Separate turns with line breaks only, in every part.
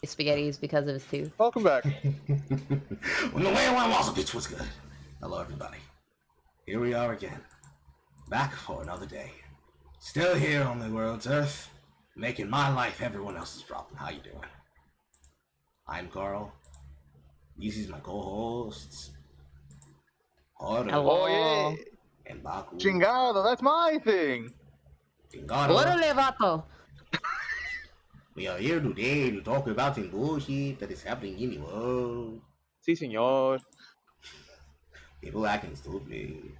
Spaghettis because of his tooth.
Welcome back.
When the way one was a bitch was good. Hello, everybody. Here we are again, back for another day. Still here on the world's earth, making my life everyone else's problem. How you doing? I'm Carl. These is my co-hosts.
Hello.
Oh, yeah.
And Baku.
Chingado, that's my thing.
Chingado.
Órale, vato.
We are here today to talk about some bullshit that is happening in the world.
Si, senor.
People acting stupid.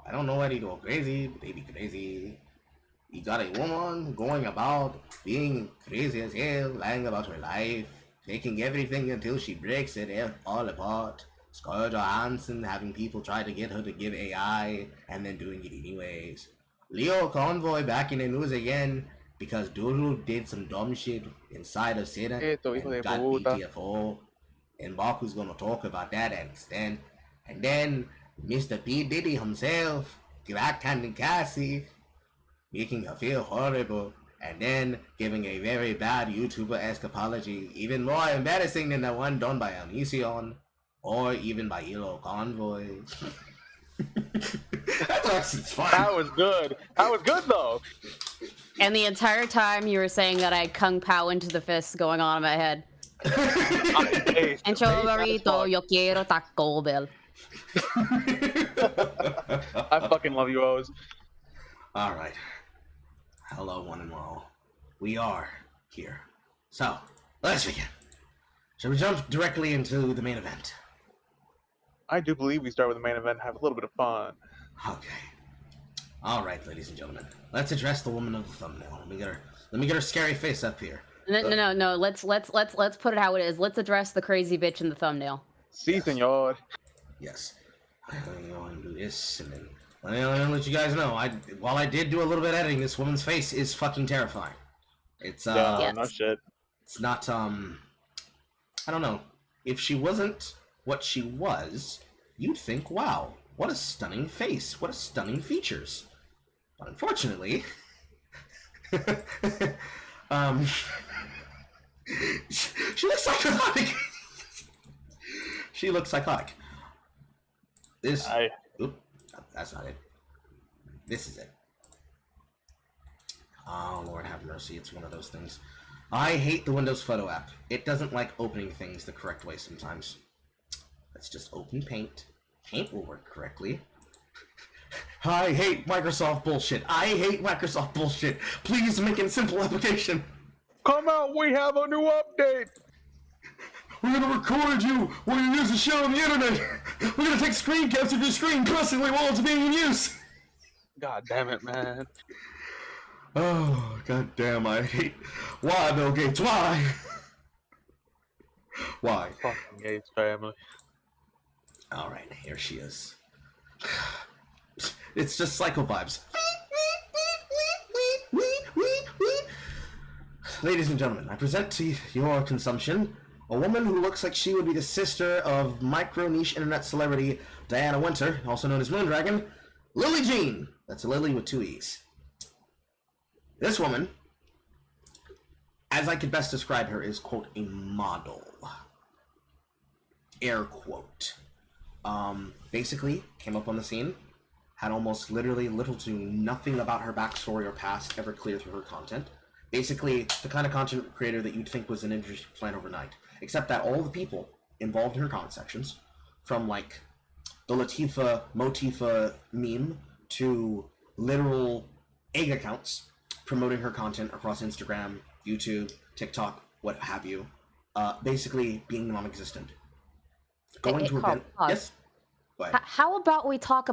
I don't know why they go crazy, but they be crazy. You got a woman going about being crazy as hell, lying about her life, taking everything until she breaks it all apart. Scarlett Johansson having people try to get her to give AI, and then doing it anyways. Leo Convoy back in the news again, because Doodle did some dumb shit inside of Senate and got BTFO. And Baku's gonna talk about that at extent. And then Mr. P. Diddy himself, black-handed Cassie, making her feel horrible, and then giving a very bad YouTuber-esque apology, even more embarrassing than the one done by Onision, or even by Elo Convoy. That's actually fun.
That was good. That was good, though.
And the entire time you were saying that I had Kung Pao into the fist going on in my head. Encho burrito, yo quiero Taco Bell.
I fucking love you, O's.
Alright. Hello, one and all. We are here. So, let's begin. Shall we jump directly into the main event?
I do believe we start with the main event and have a little bit of fun.
Okay. Alright, ladies and gentlemen. Let's address the woman of the thumbnail. Let me get her scary face up here.
No. Let's put it how it is. Let's address the crazy bitch in the thumbnail.
Si, senor.
Yes. I'm going to do this, and then I'm gonna let you guys know. While I did do a little bit of editing, this woman's face is fucking terrifying. It's
Yeah, no shit.
It's not I don't know. If she wasn't what she was, you'd think, wow, what a stunning face, what a stunning features. But unfortunately, she looks psychotic. She looks psychotic. Oop, that's not it. This is it. Oh, Lord have mercy, it's one of those things. I hate the Windows Photo app. It doesn't like opening things the correct way sometimes. Let's just open Paint. Paint will work correctly. I hate Microsoft bullshit. I hate Microsoft bullshit. Please make it a simple application.
Come out, we have a new update.
We're gonna record you while you use the show on the internet. We're gonna take screen caps of your screen constantly while it's being in use.
God damn it, man.
Oh, god damn, I hate... Why, Bill Gates, why? Why?
Fucking Gates family.
Alright, here she is. It's just Psycho vibes. Ladies and gentlemen, I present to your consumption a woman who looks like she would be the sister of micro-niche internet celebrity Diana Winter, also known as Moondragon, Lily Jean. That's a Lily with 2 E's. This woman, as I could best describe her, is, quote, a model. Air quote. Basically, came up on the scene, had almost literally little to nothing about her backstory or past ever clear through her content. Basically, the kind of content creator that you'd think was an industry plant overnight. Except that all the people involved in her comment sections, from like the Latifa Motifa meme to literal egg accounts promoting her content across Instagram, YouTube, TikTok, what have you, Basically being non-existent. Going
Hey,
to
Carl,
event.
pause.
Yes. But
How about we talk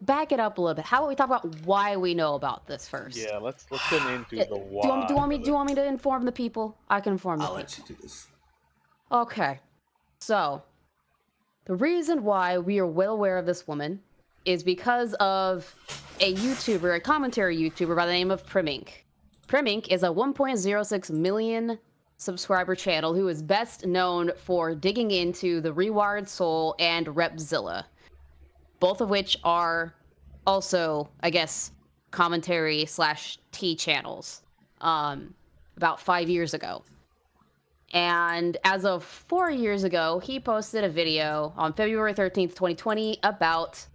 back it up a little bit? How about we talk about why we know about this first?
Yeah, let's get into the
Do you
why.
want me to inform the people? I can inform the
I'll
people.
let you do this.
Okay. So, the reason why we are well aware of this woman is because of a YouTuber, a commentary YouTuber by the name of Primink. Primink is a 1.06 million subscriber channel who is best known for digging into the Rewired Soul and Repzilla, both of which are also, I guess, commentary / T channels. About 5 years ago. And as of 4 years ago, he posted a video on February 13th, 2020 about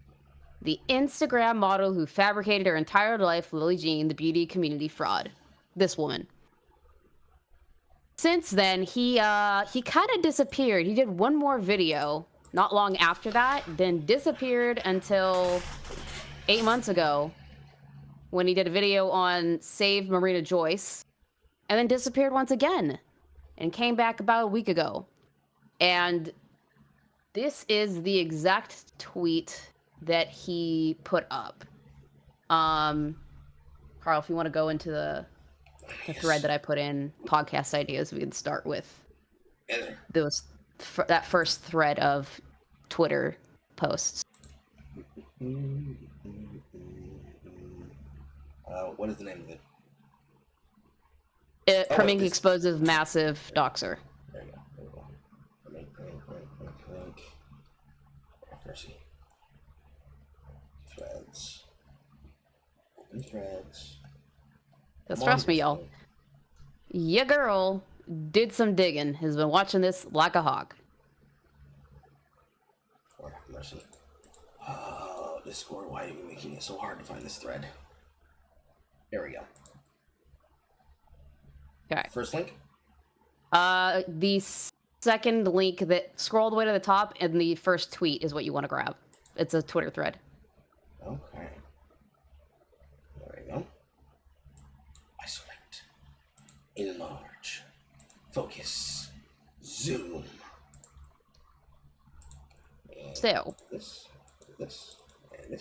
the Instagram model who fabricated her entire life, Lily Jean, the beauty community fraud. This woman. Since then, he kind of disappeared. He did one more video not long after that, then disappeared until 8 months ago when he did a video on Save Marina Joyce, and then disappeared once again and came back about a week ago. And this is the exact tweet that he put up. Carl, if you want to go into the thread that I put in, podcast ideas, we can start with that first thread of Twitter posts.
What is the name of it?
Primink exposes massive doxer.
There you go. Link. Mercy. Threads. Open threads.
Because trust me, y'all. Your girl did some digging. Has been watching this like a hawk.
Lord have mercy. Oh, Discord, why are you making it so hard to find this thread? There we go.
Okay.
First link?
The second link that scrolled way to the top and the first tweet is what you want to grab. It's a Twitter thread.
Okay. There we go. Isolate. Enlarge. Focus. Zoom. And
So.
This, and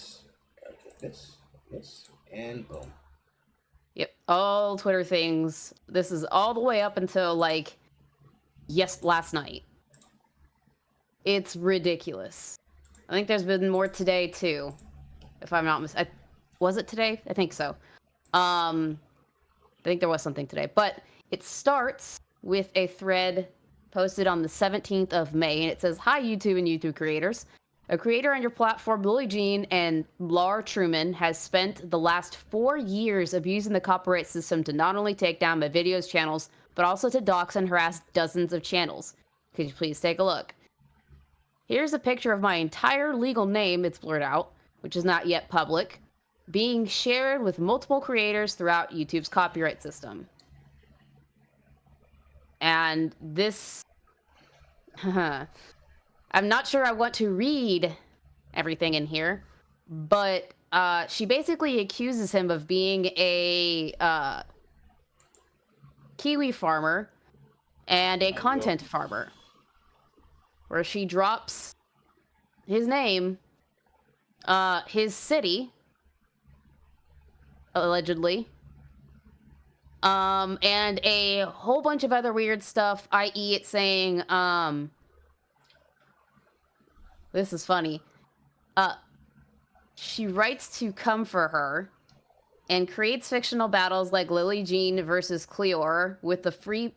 this, and boom.
Yep, all Twitter things. This is all the way up until, like, last night. It's ridiculous. I think there's been more today, too. If I'm not mistaken. Was it today? I think so. I think there was something today. But it starts with a thread posted on the 17th of May, and it says, "Hi, YouTube and YouTube creators. A creator on your platform, Lily Jean and Lar Truman, has spent the last 4 years abusing the copyright system to not only take down my videos channels, but also to dox and harass dozens of channels. Could you please take a look? Here's a picture of my entire legal name," it's blurred out, which is not yet public, "being shared with multiple creators throughout YouTube's copyright system." And this... I'm not sure I want to read everything in here, but she basically accuses him of being a kiwi farmer and a content farmer, where she drops his name, his city, allegedly, and a whole bunch of other weird stuff, i.e. it's saying, this is funny. She writes to come for her and creates fictional battles like Lily Jean versus Cleor with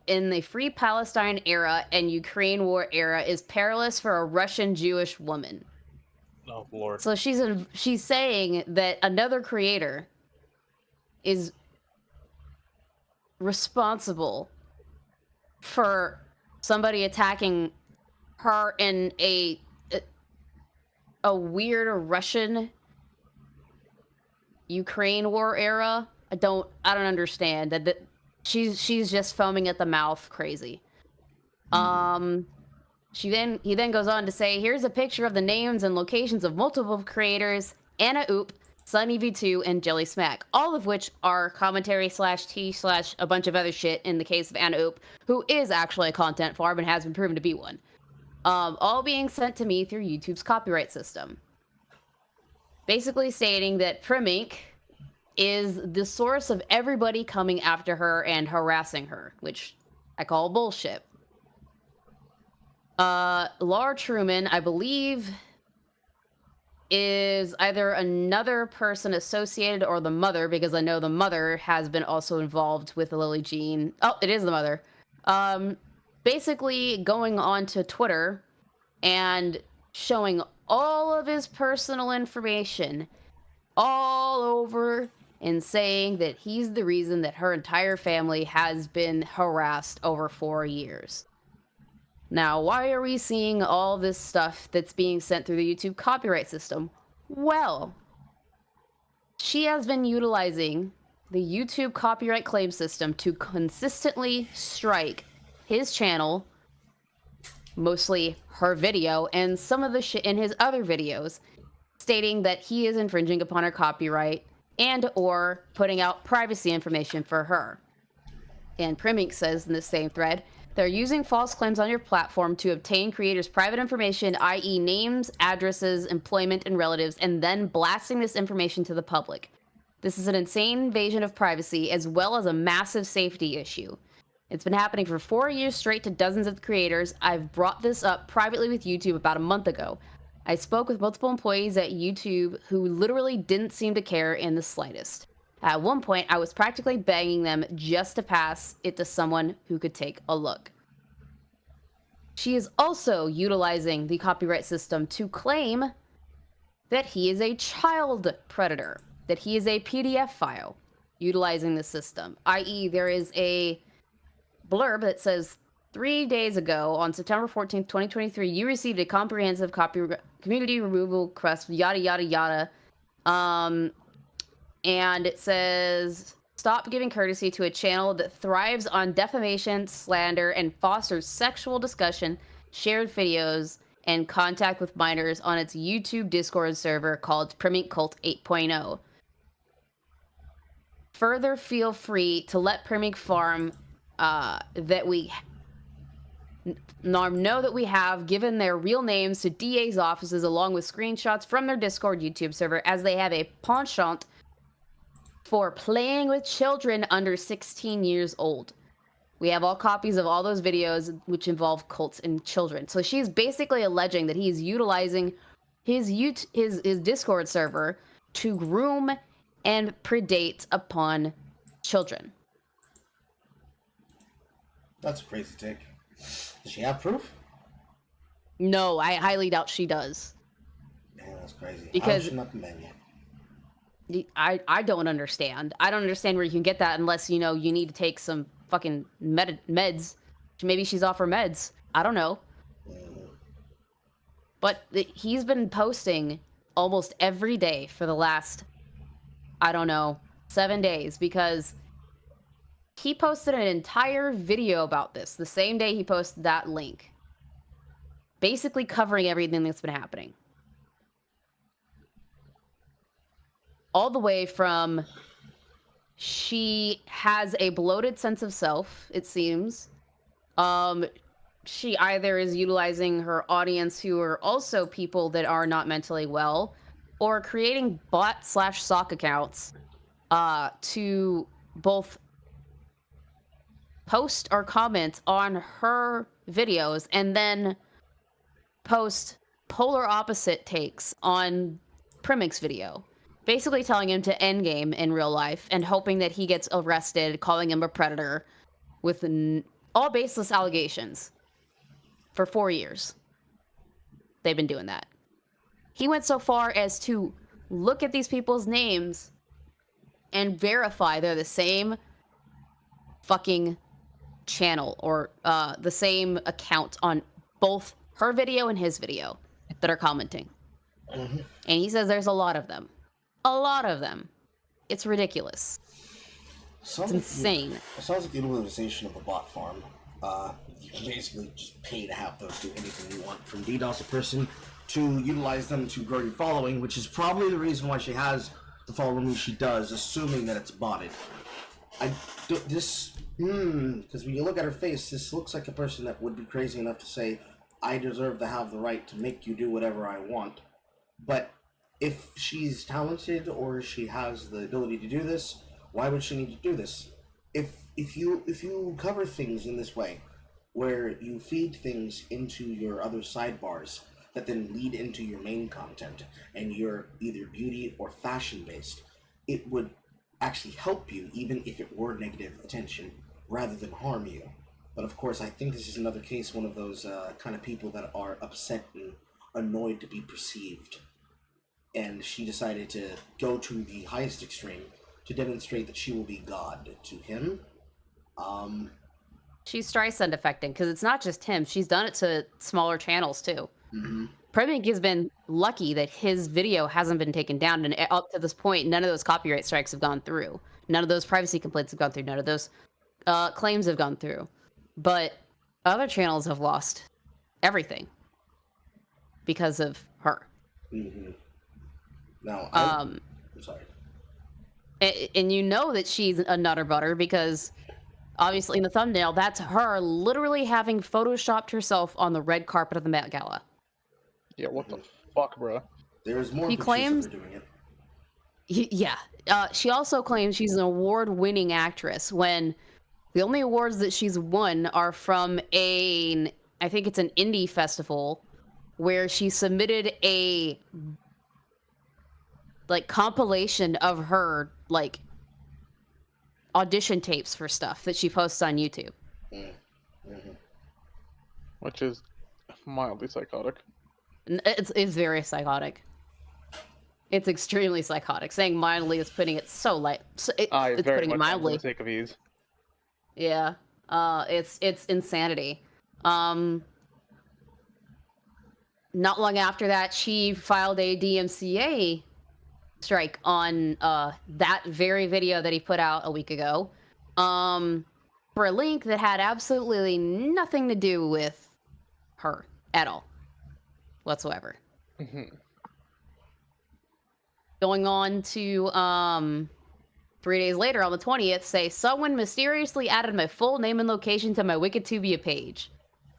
in the Free Palestine era and Ukraine war era is perilous for a Russian Jewish woman.
Oh, Lord.
So she's saying that another creator is responsible for somebody attacking her in a weird Russian Ukraine war era. I don't understand that she's just foaming at the mouth crazy. He then goes on to say, "Here's a picture of the names and locations of multiple creators: Anna Oop, Sunny V2, and Jelly Smack, all of which are commentary slash tea slash a bunch of other shit in the case of Anna Oop, who is actually a content farm and has been proven to be one. All being sent to me through YouTube's copyright system. Basically stating that Primink is the source of everybody coming after her and harassing her, which I call bullshit. Laura Truman, I believe, is either another person associated or the mother, because I know the mother has been also involved with Lily Jean. Oh, it is the mother. Basically going on to Twitter and showing all of his personal information all over and saying that he's the reason that her entire family has been harassed over 4 years. Now, why are we seeing all this stuff that's being sent through the YouTube copyright system? Well, she has been utilizing the YouTube copyright claim system to consistently strike his channel, mostly her video, and some of the shit in his other videos, stating that he is infringing upon her copyright and or putting out privacy information for her. And Primink says in the same thread, they're using false claims on your platform to obtain creators' private information, i.e. names, addresses, employment, and relatives, and then blasting this information to the public. This is an insane invasion of privacy, as well as a massive safety issue. It's been happening for 4 years straight to dozens of creators. I've brought this up privately with YouTube about a month ago. I spoke with multiple employees at YouTube who literally didn't seem to care in the slightest. At one point, I was practically begging them just to pass it to someone who could take a look. She is also utilizing the copyright system to claim that he is a child predator, that he is a PDF file utilizing the system, i.e. there is a blurb that says, 3 days ago, on September 14th, 2023, you received a comprehensive community removal request, yada, yada, yada. And it says, stop giving courtesy to a channel that thrives on defamation, slander, and fosters sexual discussion, shared videos, and contact with minors on its YouTube Discord server called Primink Cult 8.0. Further, feel free to let Primink Farm that we know that we have given their real names to DA's offices along with screenshots from their Discord YouTube server, as they have a penchant for playing with children under 16 years old. We have all copies of all those videos which involve cults and children. So she's basically alleging that he's utilizing his Discord server to groom and predate upon children.
That's a crazy take. Does she have proof?
No, I highly doubt she does.
Man, that's crazy.
Because
How is she not the man yet?
I don't understand. I don't understand where you can get that unless, you know, you need to take some fucking meds. Maybe she's off her meds. I don't know. But he's been posting almost every day for the last, I don't know, 7 days, because he posted an entire video about this the same day he posted that link, basically covering everything that's been happening. All the way from she has a bloated sense of self, it seems. She either is utilizing her audience who are also people that are not mentally well, or creating bot/sock accounts to both post or comment on her videos and then post polar opposite takes on Primink's video. Basically telling him to endgame in real life and hoping that he gets arrested, calling him a predator with all baseless allegations for 4 years. They've been doing that. He went so far as to look at these people's names and verify they're the same fucking channel or the same account on both her video and his video that are commenting. Mm-hmm. And he says there's a lot of them. A lot of them. It's ridiculous. It's insane.
It sounds like the utilization of a bot farm. You can basically just pay to have those do anything you want, from DDoS a person to utilize them to grow your following, which is probably the reason why she has to follow me, she does, assuming that it's botted. Because when you look at her face, this looks like a person that would be crazy enough to say, I deserve to have the right to make you do whatever I want. But if she's talented or she has the ability to do this, why would she need to do this? If you cover things in this way, where you feed things into your other sidebars that then lead into your main content, and you're either beauty or fashion based, it would actually help you even if it were negative attention rather than harm you. But of course, I think this is another case, one of those kind of people that are upset and annoyed to be perceived. And she decided to go to the highest extreme to demonstrate that she will be God to him.
She's Streisand affecting, because it's not just him. She's done it to smaller channels, too.
Mm-hmm.
Premic has been lucky that his video hasn't been taken down, and up to this point, none of those copyright strikes have gone through. None of those privacy complaints have gone through. None of those claims have gone through. But other channels have lost everything because of her.
Mm-hmm. Now,
I'm
sorry.
And you know that she's a nutter butter because obviously in the thumbnail, that's her literally having photoshopped herself on the red carpet of the Met Gala.
Yeah, what the fuck, bro?
There's more
He
pictures
claims-
of her doing it.
Yeah. She also claims she's an award-winning actress when the only awards that she's won are from I think it's an indie festival where she submitted a compilation of her audition tapes for stuff that she posts on YouTube.
Mm-hmm.
Which is mildly psychotic.
It's very psychotic. It's extremely psychotic. Saying mildly is putting it so light. It's
very
putting
much
it mildly.
for the sake of ease.
Yeah. It's insanity. Not long after that, she filed a DMCA strike on that very video that he put out a week ago, for a link that had absolutely nothing to do with her at all, whatsoever.
Mm-hmm.
Going on to 3 days later, on the 20th, say someone mysteriously added my full name and location to my Wikitubia page.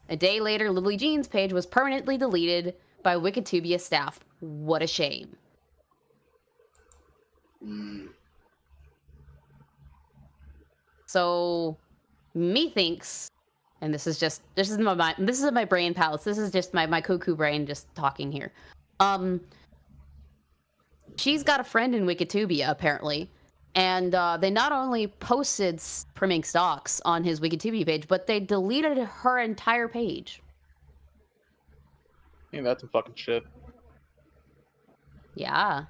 A day later, Lily Jean's page was permanently deleted by Wikitubia staff. What a shame. So, methinks, and this is my brain palace. This is just my cuckoo brain just talking here. She's got a friend in Wikitubia apparently, and they not only posted Primink docs on his Wikitubia page, but they deleted her entire page.
Yeah, that's some fucking shit.
Yeah.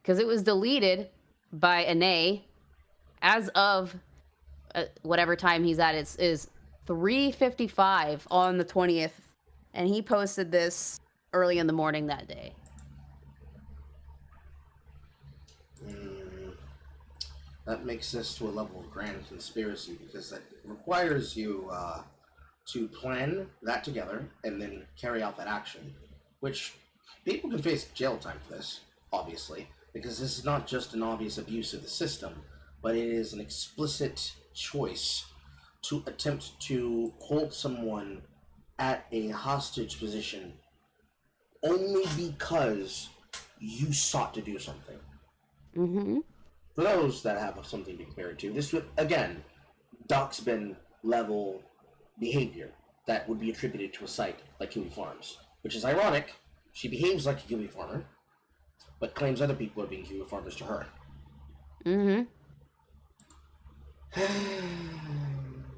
Because it was deleted by Ane as of whatever time he's at. Is 3:55 on the 20th, and he posted this early in the morning that day.
That makes this to a level of grand conspiracy because that requires you to plan that together and then carry out that action, which people can face jail time for this, obviously, because this is not just an obvious abuse of the system, but it is an explicit choice to attempt to hold someone at a hostage position only because you sought to do something.
Mm-hmm.
For those that have something to compare it to, this would, again, Doxbin level behavior that would be attributed to a site like Kiwi Farms, which is ironic. She behaves like a Kiwi farmer, but claims other people are being Kiwi farmers to her.
Mm-hmm.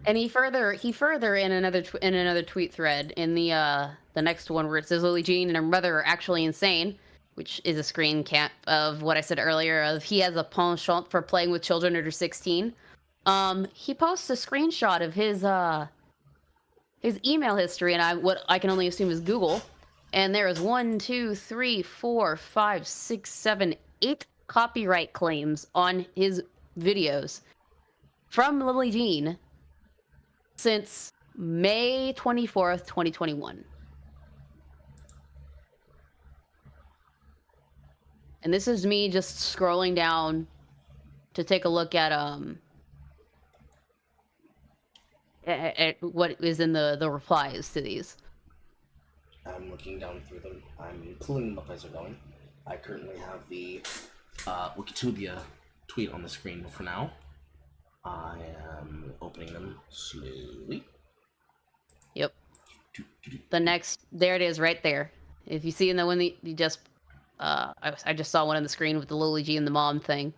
And he further in another tweet thread in the next one where it says Lily Jean and her mother are actually insane, which is a screen cap of what I said earlier of he has a penchant for playing with children under 16. He posts a screenshot of his email history, and what I can only assume is Google, and there is 1, 2, 3, 4, 5, 6, 7, 8 copyright claims on his videos from Lily Jean since May 24th, 2021. And this is me just scrolling down to take a look at what is in the replies to these.
I'm looking down through them. I'm pulling them up as they're going. I currently have the Wikipedia tweet on the screen for now. I am opening them slowly.
Yep. The next, there it is, right there. If you see in the one that you just, I just saw one on the screen with the Lily G and the mom thing.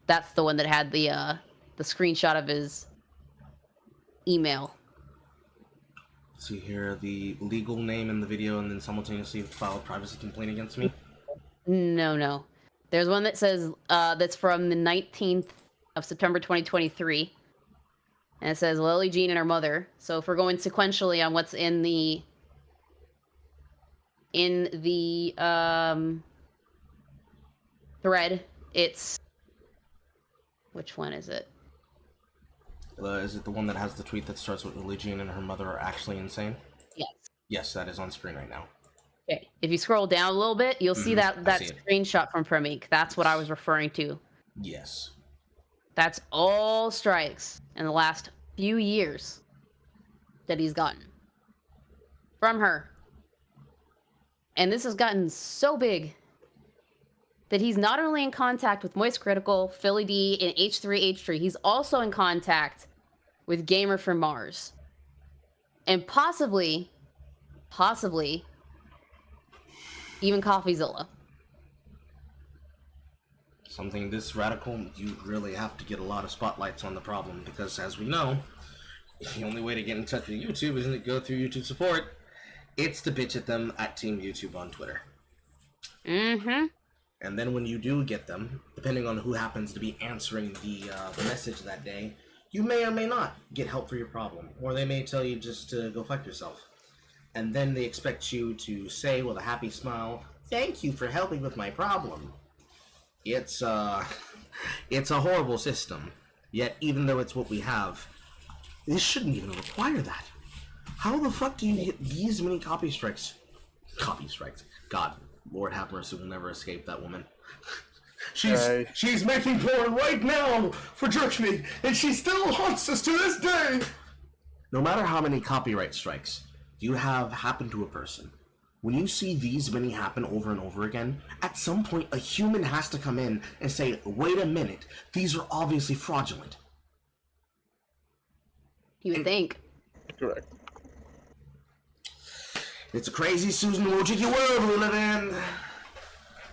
That's the one that had the screenshot of his email.
See here, the legal name in the video, and then simultaneously file a privacy complaint against me.
No. There's one that says that's from the 19th of September 2023, and it says Lily Jean and her mother. So if we're going sequentially on what's in the thread, it's which one is it?
Is it the one that has the tweet that starts with Lily Jean and her mother are actually insane?
Yes.
Yes, that is on screen right now.
Okay. If you scroll down a little bit, you'll see that screenshot from Premik. That's what I was referring to.
Yes.
That's all strikes in the last few years that he's gotten from her. And this has gotten so big that he's not only in contact with Moist Critical, Philly D, and H3H3, he's also in contact with Gamer from Mars. And possibly, even CoffeeZilla.
Something this radical, you really have to get a lot of spotlights on the problem, because as we know, the only way to get in touch with YouTube isn't to go through YouTube support. It's to bitch at them at Team YouTube on Twitter.
Mm-hmm.
And then when you do get them, depending on who happens to be answering the message that day, you may or may not get help for your problem. Or they may tell you just to go fuck yourself. And then they expect you to say with a happy smile, "Thank you for helping with my problem." It's a horrible system. Yet, even though it's what we have, this shouldn't even require that. How the fuck do you get these many copy strikes? Copy strikes. God, Lord have mercy, will never escape that woman. She's making porn right now for Jerkme, and she still haunts us to this day! No matter how many copyright strikes you have happened to a person, when you see these many happen over and over again, at some point a human has to come in and say, wait a minute, these are obviously fraudulent.
You would think.
Correct.
It's a crazy Susan Wojcicki world we live in.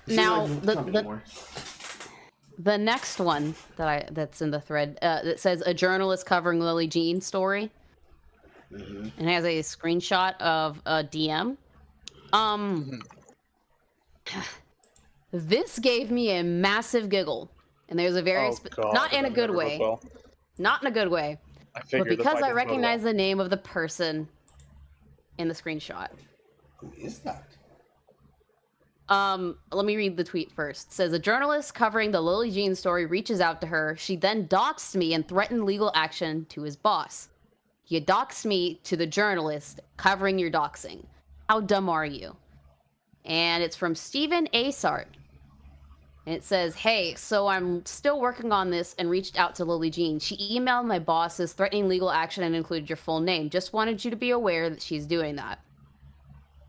Now, the next one that's in the thread that says a journalist covering Lily Jean's story, and has a screenshot of a DM. This gave me a massive giggle, and there's a very not in a good way, not in a good way, but because I recognize the name of the person in the screenshot.
Who is that?
Let me read the tweet first. It says, a journalist covering the Lily Jean story reaches out to her. She then doxed me and threatened legal action to his boss. You doxed me to the journalist covering your doxing. How dumb are you? And it's from Stephen Asart. And it says, hey, so I'm still working on this and reached out to Lily Jean. She emailed my bosses threatening legal action and included your full name. Just wanted you to be aware that she's doing that.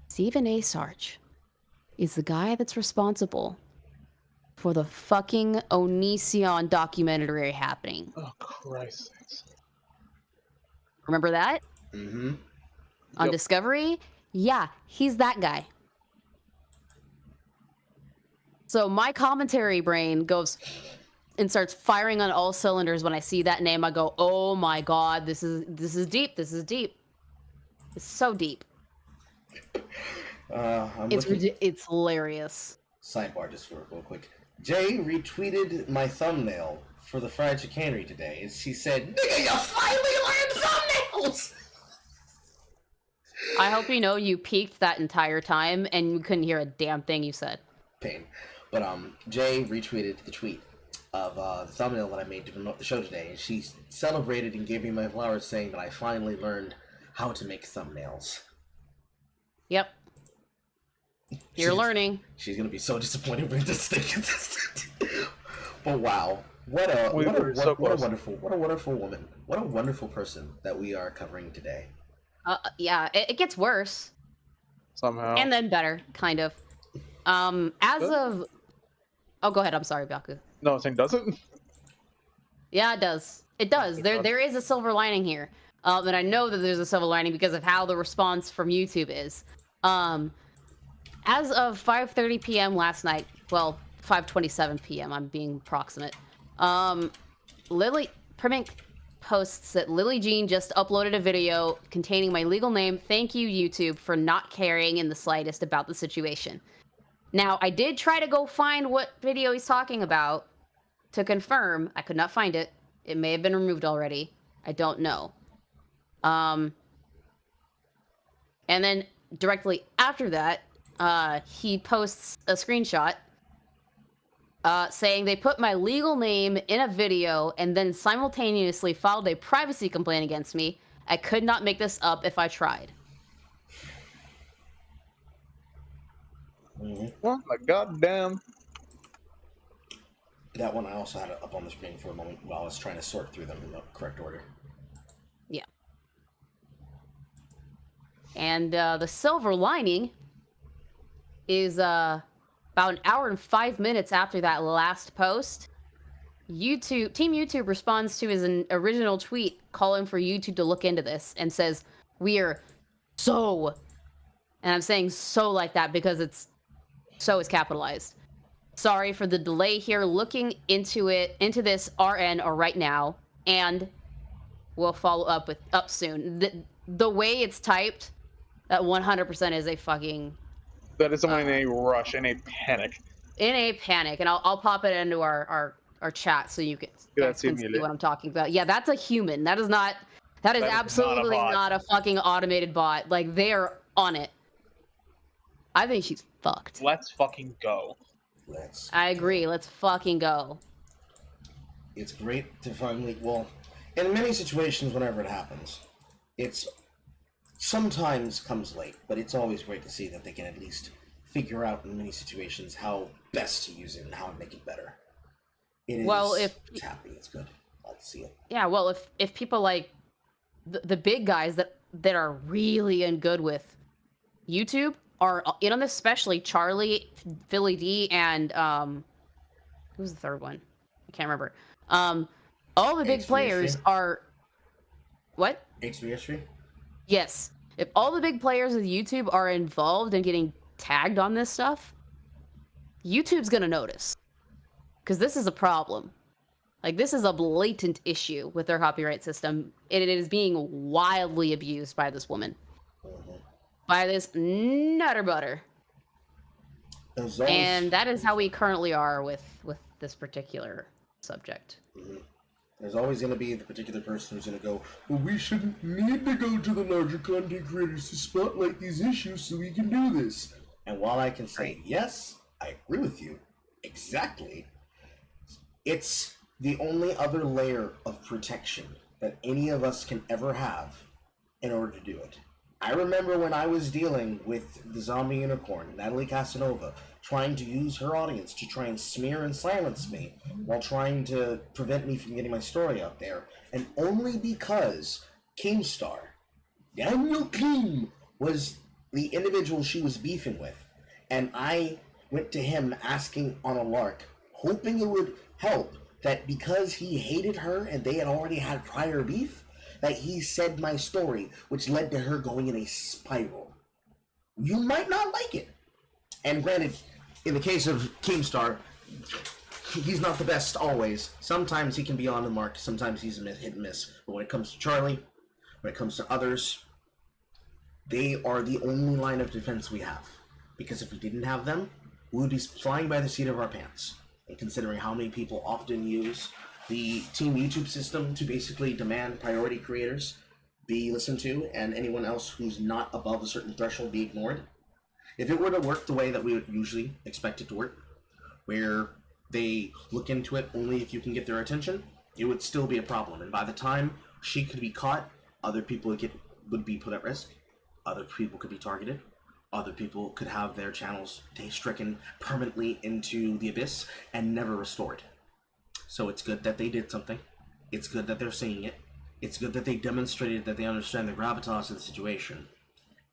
Stephen Asart is the guy that's responsible for the fucking Onision documentary happening.
Oh, Christ.
Remember that?
Mm-hmm.
On Discovery? Yeah, he's that guy. So my commentary brain goes and starts firing on all cylinders when I see that name. I go, oh my god, this is deep. This is deep. It's so deep. It's hilarious.
Sidebar just for real quick. Jay retweeted my thumbnail for the fried chicanery today, and she said, "Nigga, you finally learned thumbnails!"
I hope you know you peaked that entire time and you couldn't hear a damn thing you said.
Pain. But Jay retweeted the tweet of the thumbnail that I made to promote the show today, and she celebrated and gave me my flowers, saying that I finally learned how to make thumbnails.
Yep. You're learning.
She's gonna be so disappointed when this stay consistent. But wow, what a wonderful woman. What a wonderful person that we are covering today.
Yeah, it gets worse.
Somehow.
And then better, kind of. As of... Oh, go ahead. I'm sorry, Byaku.
No, I'm saying does it?
Yeah, it does. It does. There is a silver lining here. And I know that there's a silver lining because of how the response from YouTube is. As of 5:30 p.m. last night, well, 5:27 p.m., I'm being proximate. Lily Primink posts that Lily Jean just uploaded a video containing my legal name. Thank you, YouTube, for not caring in the slightest about the situation. Now, I did try to go find what video he's talking about to confirm. I could not find it. It may have been removed already. I don't know. And then directly after that, he posts a screenshot saying they put my legal name in a video and then simultaneously filed a privacy complaint against me. I could not make this up if I tried.
Well, my goddamn.
That one I also had it up on the screen for a moment while I was trying to sort through them in the correct order.
Yeah. And the silver lining is about an hour and 5 minutes after that last post, Team YouTube responds to his original tweet calling for YouTube to look into this and says, "We're so," and I'm saying "so" like that because it's "so" is capitalized. "Sorry for the delay here. Looking into this RN or right now, and we'll follow up soon." The way it's typed, that 100% is a fucking.
That is someone in a rush, in a panic.
In a panic, and I'll pop it into our chat so you can see what I'm talking about. Yeah, that's a human. That is absolutely not a fucking automated bot. Like, they're on it. I think she's fucked.
Let's fucking go.
I agree. Let's fucking go.
It's great to finally, well, in many situations, whenever it happens, it's sometimes comes late, but it's always great to see that they can at least figure out in many situations how best to use it and how to make it better. It is.
Well,
it's happy. It's good. I like to see it.
Yeah. Well, if people like the big guys that are really in good with YouTube are in on this, especially Charlie, Philly D, and who's the third one? I can't remember. All the big players are what?
H3S3?
Yes. If all the big players of YouTube are involved in getting tagged on this stuff, YouTube's gonna notice. Because this is a problem. Like, this is a blatant issue with their copyright system. It is being wildly abused by this woman. By this nutter butter. And that is how we currently are with this particular subject.
There's always going to be the particular person who's going to go, well, we shouldn't need to go to the larger content creators to spotlight these issues so we can do this. And while I can say, yes, I agree with you, exactly, it's the only other layer of protection that any of us can ever have in order to do it. I remember when I was dealing with the zombie unicorn, Natalie Casanova, trying to use her audience to try and smear and silence me while trying to prevent me from getting my story out there. And only because Keemstar, Daniel Keem, was the individual she was beefing with. And I went to him asking on a lark, hoping it would help, that because he hated her and they had already had prior beef, that he said my story, which led to her going in a spiral. You might not like it. And granted, in the case of Keemstar, he's not the best always. Sometimes he can be on the mark, sometimes he's a hit and miss. But when it comes to Charlie, when it comes to others, they are the only line of defense we have. Because if we didn't have them, we would be flying by the seat of our pants. And considering how many people often use the Team YouTube system to basically demand priority creators be listened to, and anyone else who's not above a certain threshold be ignored. If it were to work the way that we would usually expect it to work, where they look into it only if you can get their attention, it would still be a problem. And by the time she could be caught, other people would be put at risk, other people could be targeted, Other people could have their channels stricken permanently into the abyss and never restored. So it's good that they did something. It's good that they're seeing it. It's good that they demonstrated that they understand the gravitas of the situation.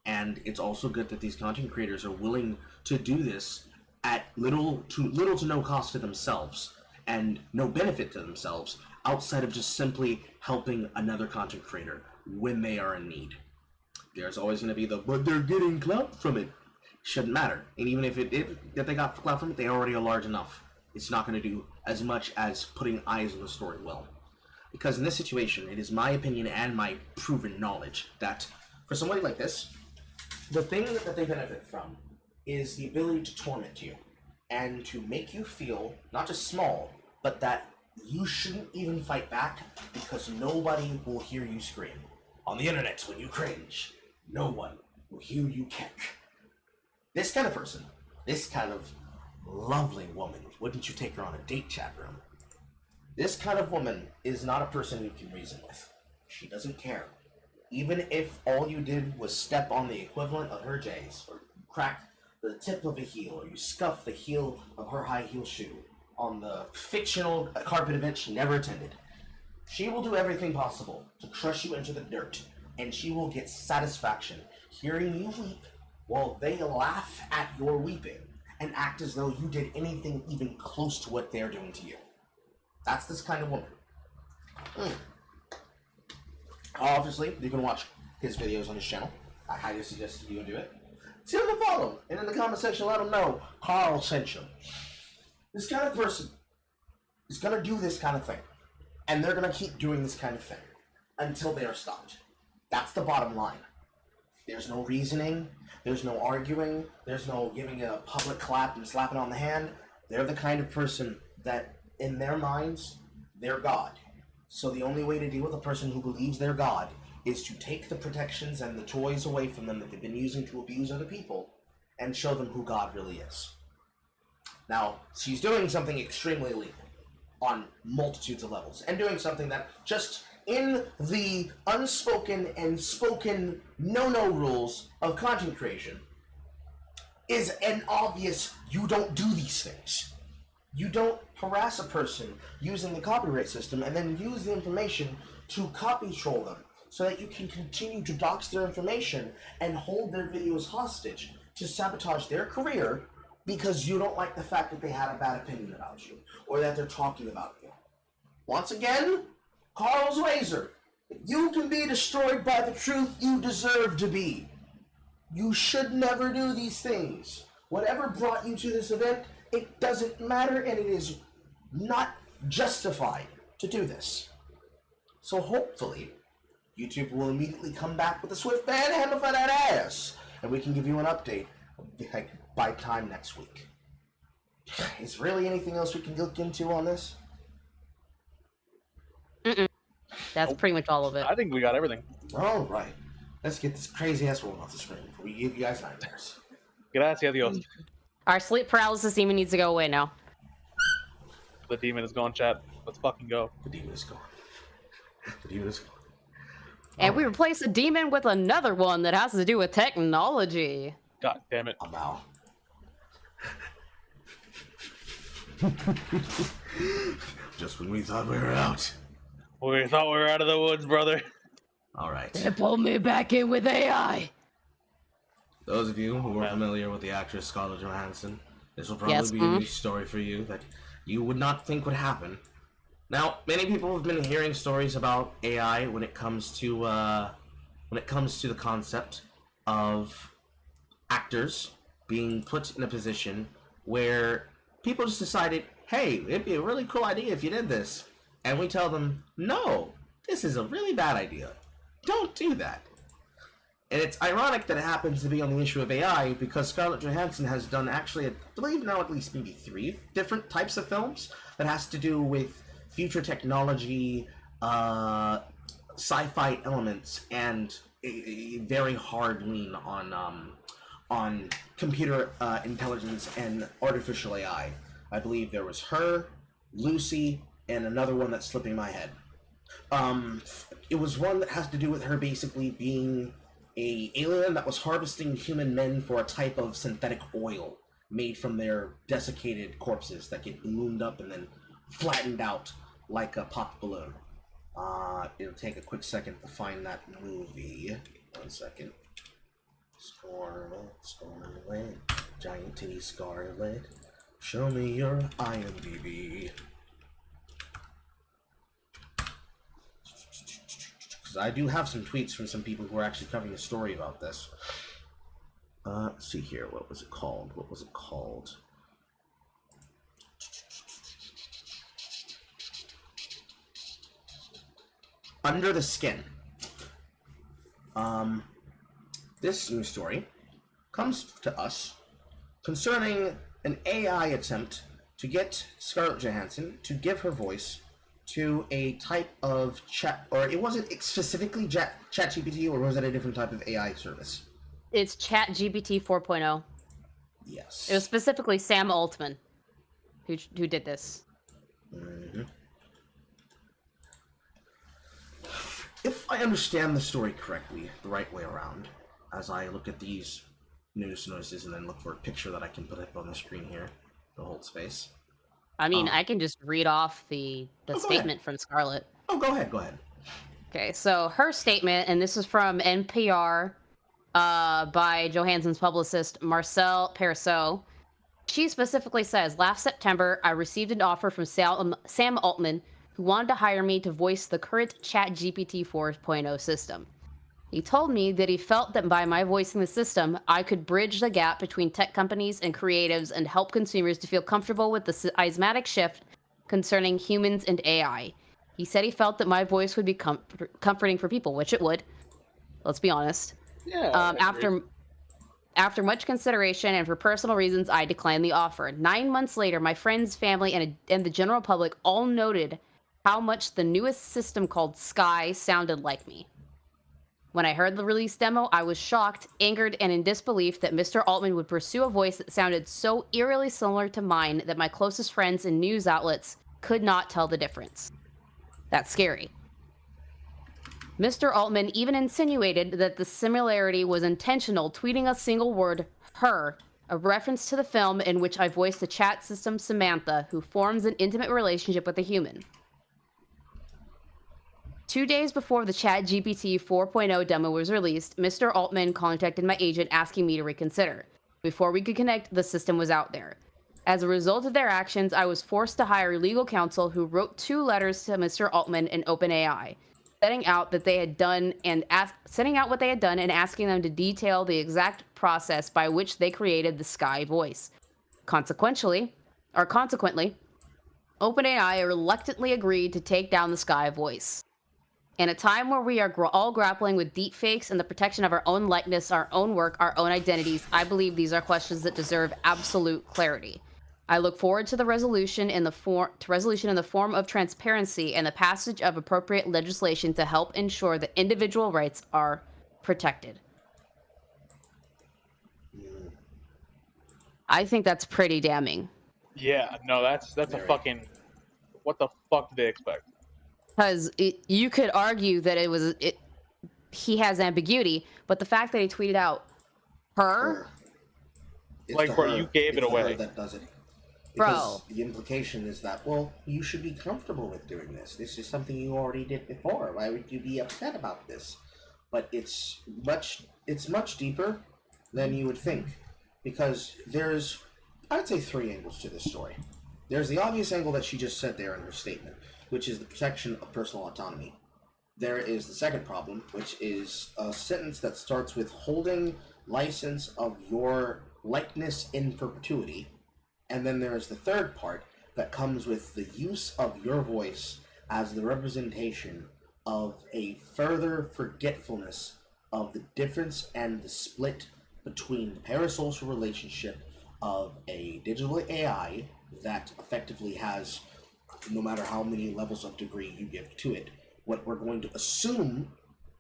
And it's also good that these content creators are willing to do this at little to no cost to themselves and no benefit to themselves outside of just simply helping another content creator when they are in need. There's always going to be but they're getting clout from it. Shouldn't matter. And even if they got clout from it, they already are large enough. It's not going to do as much as putting eyes on the story will. Because in this situation, it is my opinion and my proven knowledge that for somebody like this, the thing that they benefit from is the ability to torment you and to make you feel not just small, but that you shouldn't even fight back because nobody will hear you scream. On the internet, when you cringe, no one will hear you kick. This kind of person, this kind of lovely woman, wouldn't you take her on a date chat room? This kind of woman is not a person you can reason with. She doesn't care. Even if all you did was step on the equivalent of her J's, or crack the tip of a heel, or you scuff the heel of her high heel shoe on the fictional carpet event she never attended, she will do everything possible to crush you into the dirt, and she will get satisfaction hearing you weep while they laugh at your weeping and act as though you did anything even close to what they're doing to you. That's this kind of woman. Obviously, you can watch his videos on his channel. I highly suggest you do it. Tell him to follow him, and in the comment section, let him know Carl sent you. This kind of person is going to do this kind of thing, and they're going to keep doing this kind of thing until they are stopped. That's the bottom line. There's no reasoning, there's no arguing, there's no giving a public clap and slapping on the hand. They're the kind of person that, in their minds, they're God. So the only way to deal with a person who believes they're God is to take the protections and the toys away from them that they've been using to abuse other people and show them who God really is. Now, she's doing something extremely illegal on multitudes of levels, and doing something that just in the unspoken and spoken no-no rules of content creation is an obvious you don't do these things. You don't harass a person using the copyright system and then use the information to copy troll them so that you can continue to dox their information and hold their videos hostage to sabotage their career because you don't like the fact that they had a bad opinion about you or that they're talking about you. Once again, Carl's razor. If you can be destroyed by the truth, you deserve to be. You should never do these things. Whatever brought you to this event, it doesn't matter, and it is not justified to do this. So hopefully, YouTube will immediately come back with a swift ban handle for that ass, and we can give you an update by time next week. Is really anything else we can look into on this?
That's pretty much all of it.
I think we got everything.
All right. Let's get this crazy ass woman off the screen before we give you guys nightmares.
Gracias, Dios.
Our sleep paralysis demon needs to go away now.
The demon is gone, chat. Let's fucking go.
The demon is gone. The demon is gone.
And we replace the demon with another one that has to do with technology.
God damn it.
I'm out. Just when we thought we were out.
We thought we were out of the woods, brother.
All right.
They pulled me back in with AI.
Those of you who are familiar with the actress Scarlett Johansson, this will probably be a new story for you that you would not think would happen. Now, many people have been hearing stories about AI when it comes to the concept of actors being put in a position where people just decided, hey, it'd be a really cool idea if you did this. And we tell them, no, this is a really bad idea. Don't do that. And it's ironic that it happens to be on the issue of AI because Scarlett Johansson has done actually, I believe now at least maybe 3 different types of films that has to do with future technology, sci-fi elements, and a very hard lean on computer intelligence and artificial AI. I believe there was her, Lucy, and another one that's slipping my head. It was one that has to do with her basically being a alien that was harvesting human men for a type of synthetic oil made from their desiccated corpses that get ballooned up and then flattened out like a popped balloon. It'll take a quick second to find that movie. 1 second. Scarlet, giant titty Scarlet. Show me your IMDb. Because I do have some tweets from some people who are actually covering a story about this. Let's see here. What was it called? Under the Skin. This news story comes to us concerning an AI attempt to get Scarlett Johansson to give her voice to a type of chat, or it wasn't specifically ChatGPT, or was it a different type of AI service?
It's ChatGPT 4.0.
Yes.
It was specifically Sam Altman who did this.
Mm-hmm. If I understand the story correctly, the right way around, as I look at these noises and then look for a picture that I can put up on the screen here to hold space.
I mean, I can just read off the statement from Scarlett.
Oh, go ahead.
Okay, so her statement, and this is from NPR by Johansson's publicist, Marcel Perissot. She specifically says, last September, I received an offer from Sam Altman, who wanted to hire me to voice the current ChatGPT 4.0 system. He told me that he felt that by my voicing the system, I could bridge the gap between tech companies and creatives and help consumers to feel comfortable with the seismic shift concerning humans and AI. He said he felt that my voice would be comforting for people, which it would. Let's be honest.
Yeah.
After much consideration and for personal reasons, I declined the offer. 9 months later, my friends, family, and the general public all noted how much the newest system called Sky sounded like me. When I heard the release demo, I was shocked, angered, and in disbelief that Mr. Altman would pursue a voice that sounded so eerily similar to mine that my closest friends and news outlets could not tell the difference. That's scary. Mr. Altman even insinuated that the similarity was intentional, tweeting a single word, her, a reference to the film in which I voiced the chat system Samantha, who forms an intimate relationship with a human. 2 days before the ChatGPT 4.0 demo was released, Mr. Altman contacted my agent asking me to reconsider. Before we could connect, the system was out there. As a result of their actions, I was forced to hire legal counsel who wrote 2 letters to Mr. Altman and OpenAI, setting out what they had done and asking them to detail the exact process by which they created the Sky voice. Consequently, OpenAI reluctantly agreed to take down the Sky voice. In a time where we are all grappling with deepfakes and the protection of our own likeness, our own work, our own identities, I believe these are questions that deserve absolute clarity. I look forward to the resolution in the form of transparency and the passage of appropriate legislation to help ensure that individual rights are protected. I think that's pretty damning.
Yeah, no, that's a fucking. What the fuck did they expect?
Because you could argue that he has ambiguity, but the fact that he tweeted out her,
like where you gave it away.
That does it.
Because
the implication is that, well, you should be comfortable with doing this. This is something you already did before. Why would you be upset about this? But it's much deeper than you would think, because there's, I'd say, 3 angles to this story. There's the obvious angle that she just said there in her statement, which is the protection of personal autonomy. There is the second problem, which is a sentence that starts with holding license of your likeness in perpetuity. And then there is the third part that comes with the use of your voice as the representation of a further forgetfulness of the difference and the split between the parasocial relationship of a digital AI that effectively has, no matter how many levels of degree you give to it, what we're going to assume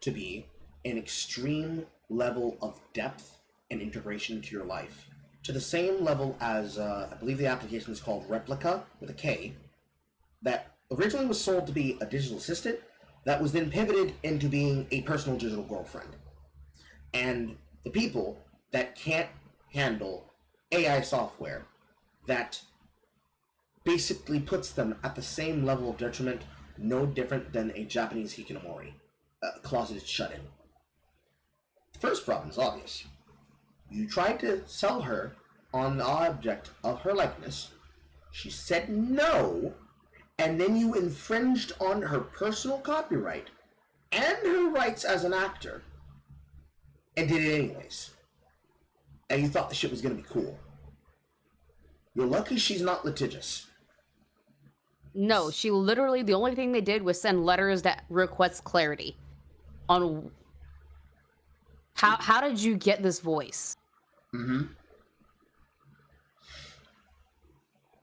to be an extreme level of depth and integration into your life. To the same level as, I believe the application is called Replica, with a K, that originally was sold to be a digital assistant, that was then pivoted into being a personal digital girlfriend. and the people that can't handle AI software that basically puts them at the same level of detriment, no different than a Japanese hikikomori, closeted shut-in. The first problem is obvious. You tried to sell her on the object of her likeness. She said no, and then you infringed on her personal copyright and her rights as an actor, and did it anyways. And you thought the shit was gonna be cool. You're lucky she's not litigious.
No, she literally, the only thing they did was send letters that request clarity on how did you get this voice?
Mm-hmm.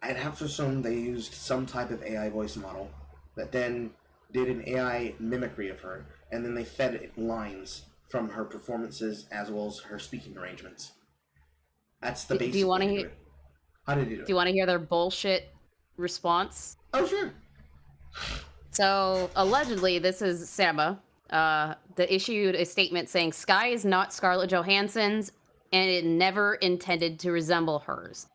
I'd have to assume they used some type of AI voice model that then did an AI mimicry of her, and then they fed it lines from her performances as well as her speaking arrangements. That's the basic.
Do you want to
way
hear?
How did you do it?
Do you want to hear their bullshit response?
Oh, sure.
So allegedly, this is Sama. That issued a statement saying Sky is not Scarlett Johansson's, and it never intended to resemble hers.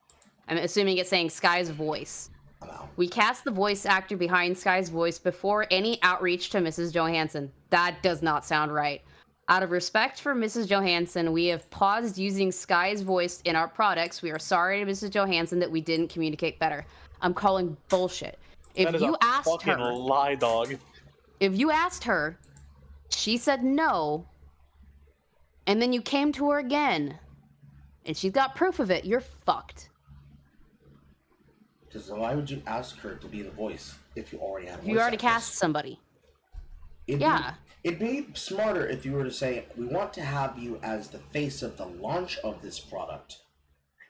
I'm assuming it's saying Sky's voice.
Wow.
We cast the voice actor behind Sky's voice before any outreach to Mrs. Johansson. That does not sound right. Out of respect for Mrs. Johansson, we have paused using Sky's voice in our products. We are sorry to Mrs. Johansson that we didn't communicate better. I'm calling bullshit.
That is a fucking lie, dog.
If you asked her, she said no, and then you came to her again, and she's got proof of it, you're fucked.
Because why would you ask her to be the voice if you already have a voice?
You already
actress?
cast somebody.
It'd be smarter if you were to say, we want to have you as the face of the launch of this product,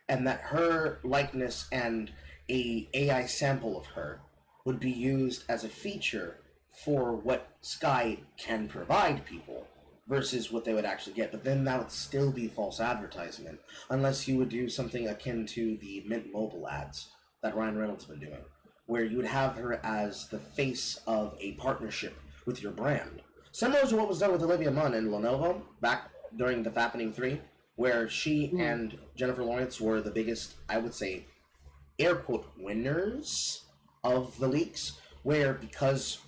and that her likeness and a AI sample of her would be used as a feature for what Sky can provide people versus what they would actually get. But then that would still be false advertisement, unless you would do something akin to the Mint Mobile ads that Ryan Reynolds has been doing, where you would have her as the face of a partnership with your brand. Similar to what was done with Olivia Munn and Lenovo back during the Fappening 3, where she and Jennifer Lawrence were the biggest, I would say, air quote, winners of the leaks, where because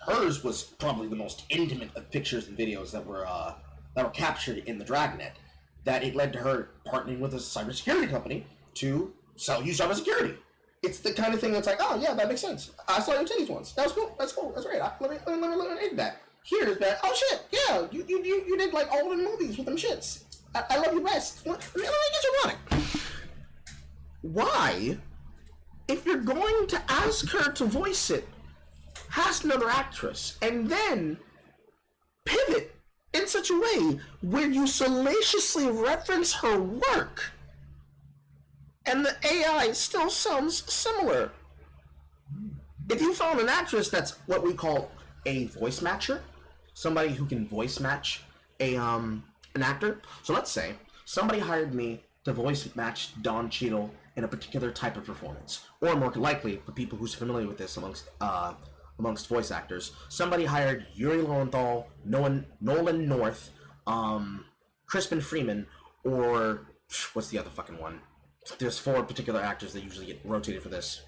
hers was probably the most intimate of pictures and videos that were captured in the Dragnet, that it led to her partnering with a cybersecurity company to sell you cybersecurity. It's the kind of thing that's like, oh yeah, that makes sense. I saw your titties once. That was cool. That's cool. That's great. Let me read that. Here's that. Oh shit. Yeah, you did like all the movies with them shits. I love you best. Let me get you running. Why, if you're going to ask her to voice it, cast another actress, and then pivot in such a way where you salaciously reference her work, and the AI still sounds similar. If you found an actress that's what we call a voice matcher, somebody who can voice match an actor. So let's say somebody hired me to voice match Don Cheadle in a particular type of performance, or more likely, for people who's familiar with this amongst voice actors, somebody hired Yuri Lowenthal, Nolan North, Crispin Freeman, or what's the other fucking one? There's 4 particular actors that usually get rotated for this.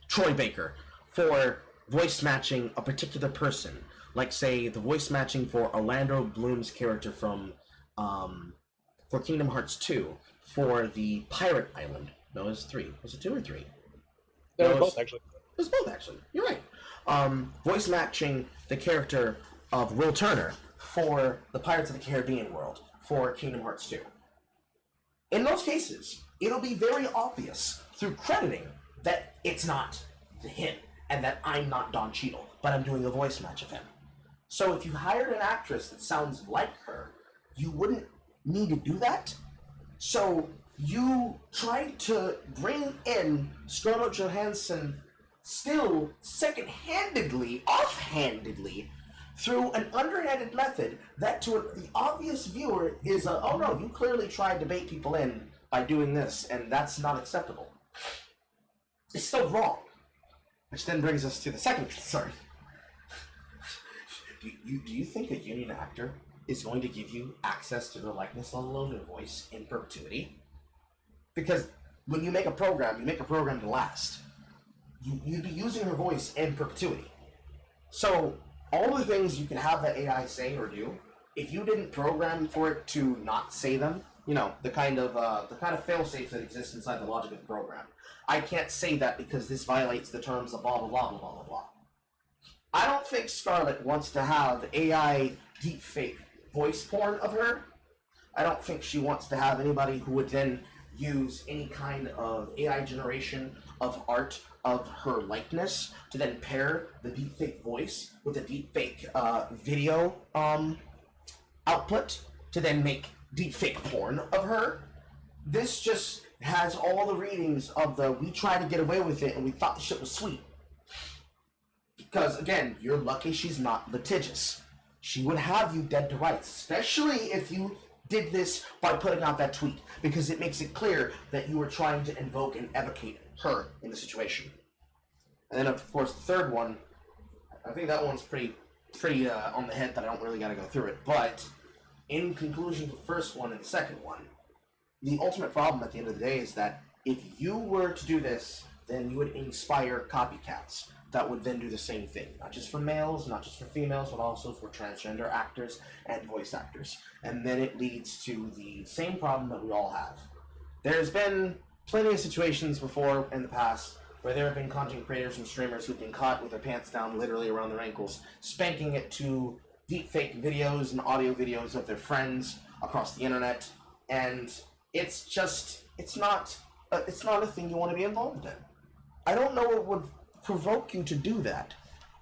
Troy Baker, for voice matching a particular person. Like, say, the voice matching for Orlando Bloom's character from, for Kingdom Hearts 2, for the Pirate Island. No, it was 3. Was it 2 or 3?
They were both, actually.
It was both, actually. You're right. Voice matching the character of Will Turner for the Pirates of the Caribbean world, for Kingdom Hearts 2. In those cases, it'll be very obvious through crediting that it's not him, and that I'm not Don Cheadle, but I'm doing a voice match of him. So if you hired an actress that sounds like her, you wouldn't need to do that. So you tried to bring in Scarlett Johansson still second-handedly, offhandedly, through an underhanded method that to the obvious viewer is oh no, you clearly tried to bait people in by doing this, and that's not acceptable. It's still wrong. Which then brings us to the second concern. Do you think a union actor
is going to give you access to their likeness, let alone their voice, in perpetuity. Because when you make a program to last. You'd be using her voice in perpetuity. So all the things you can have the AI say or do, if you didn't program for it to not say them, you know, the kind of fail-safe that exists inside the logic of the program. I can't say that because this violates the terms of blah blah blah blah blah blah blah. I don't think Scarlett wants to have AI deepfake voice porn of her. I don't think she wants to have anybody who would then use any kind of AI generation of art of her likeness to then pair the deepfake voice with the deepfake video output to then make deepfake porn of her. This just has all the readings of the we tried to get away with it and we thought the shit was sweet. Because again, you're lucky she's not litigious. She would have you dead to rights, especially if you did this by putting out that tweet, because it makes it clear that you were trying to invoke and evocate her in the situation. And then of course the third one, I think that one's pretty on the head that I don't really gotta go through it, but in conclusion to the first one and the second one, the ultimate problem at the end of the day is that if you were to do this, then you would inspire copycats that would then do the same thing. Not just for males, not just for females, but also for transgender actors and voice actors. And then it leads to the same problem that we all have. There's been plenty of situations before in the past where there have been content creators and streamers who've been caught with their pants down literally around their ankles, spanking it to deepfake videos and audio videos of their friends across the internet. And it's just, it's not a thing you want to be involved in. I don't know what would provoke you to do that.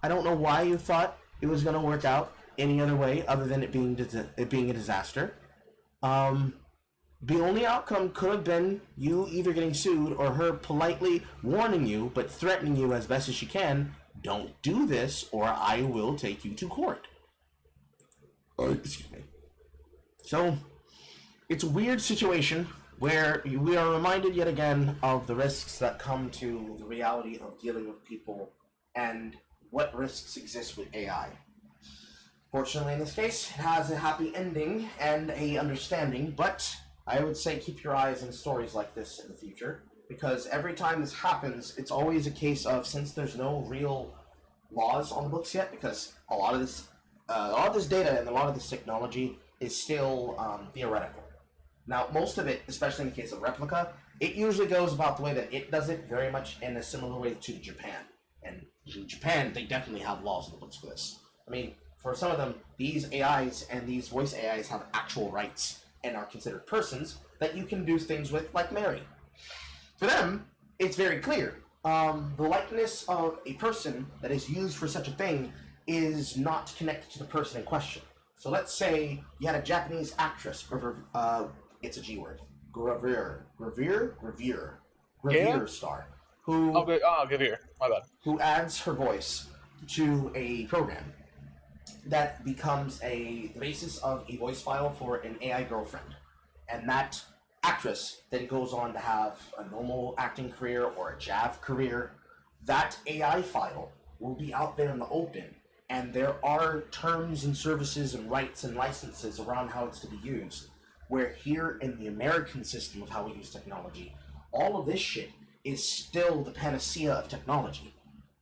I don't know why you thought it was going to work out any other way other than it being a disaster. The only outcome could have been you either getting sued or her politely warning you but threatening you as best as she can, don't do this or I will take you to court. Excuse me. So, it's a weird situation where we are reminded yet again of the risks that come to the reality of dealing with people and what risks exist with AI. Fortunately, in this case, it has a happy ending and a understanding, but I would say keep your eyes on stories like this in the future, because every time this happens, it's always a case of, since there's no real laws on the books yet, because a lot of this data and a lot of this technology is still theoretical. Now, most of it, especially in the case of Replica, it usually goes about the way that it does it, very much in a similar way to Japan. And in Japan, they definitely have laws in the books for this. I mean, for some of them, these AIs and these voice AIs have actual rights and are considered persons that you can do things with, like Mary. For them, it's very clear. The likeness of a person that is used for such a thing is not connected to the person in question. So let's say you had a Japanese actress, it's a G word, Gravure star, who
Gravure, my bad.
Who adds her voice to a program that becomes the basis of a voice file for an AI girlfriend. And that actress then goes on to have a normal acting career or a JAV career. That AI file will be out there in the open, and there are terms and services and rights and licenses around how it's to be used. Where here in the American system of how we use technology, all of this shit is still the panacea of technology.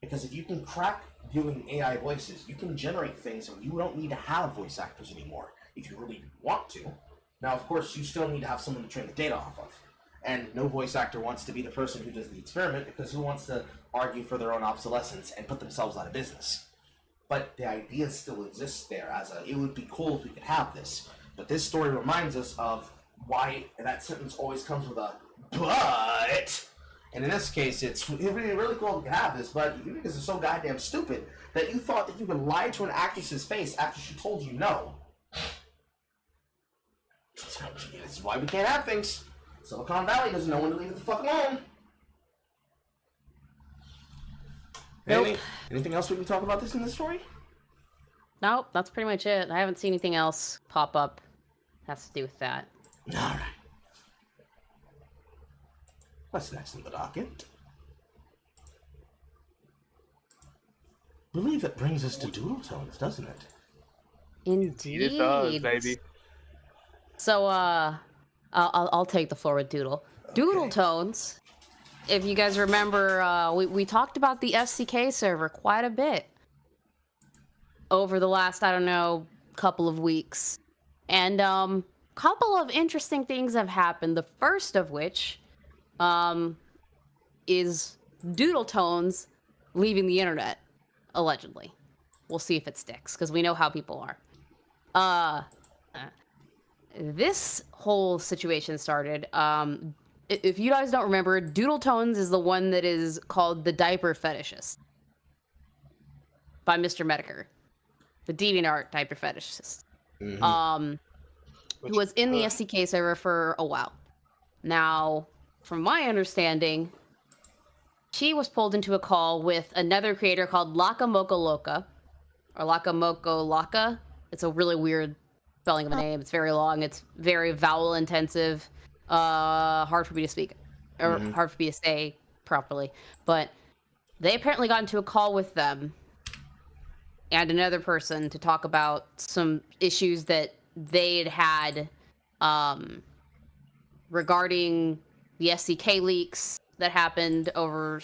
Because if you can crack doing AI voices, you can generate things and you don't need to have voice actors anymore if you really want to. Now, of course, you still need to have someone to train the data off of. And no voice actor wants to be the person who does the experiment, because who wants to argue for their own obsolescence and put themselves out of business? But the idea still exists there as it would be cool if we could have this. But this story reminds us of why that sentence always comes with a but. And in this case, it's really cool we can have this, but you niggas are so goddamn stupid that you thought that you could lie to an actress's face after she told you no. This is why we can't have things. Silicon Valley doesn't know when to leave it the fuck alone.
Nope.
Anything else we can talk about this in the story?
Nope, that's pretty much it. I haven't seen anything else pop up. Has to do with that.
Alright. What's next in the docket? I believe it brings us to dual tones, doesn't it?
Indeed.
It does, baby.
So, I'll take the floor with Doodle. Doodle Tones. If you guys remember, we talked about the SCK server quite a bit over the last, I don't know, couple of weeks. And couple of interesting things have happened. The first of which is Doodle Tones leaving the internet, allegedly. We'll see if it sticks, because we know how people are. This whole situation started, if you guys don't remember, Doodle Tones is the one that is called the Diaper Fetishist by Mr. Medicare, the DeviantArt Diaper Fetishist, who was in the SCK server for a while. Now, from my understanding, she was pulled into a call with another creator called Laka Moko Loka, or Laka Moko Laka. It's a really weird spelling of a name. It's very long. It's very vowel intensive. Hard for me to speak, or hard for me to say properly. But they apparently got into a call with them and another person to talk about some issues that they'd had regarding the SCK leaks that happened over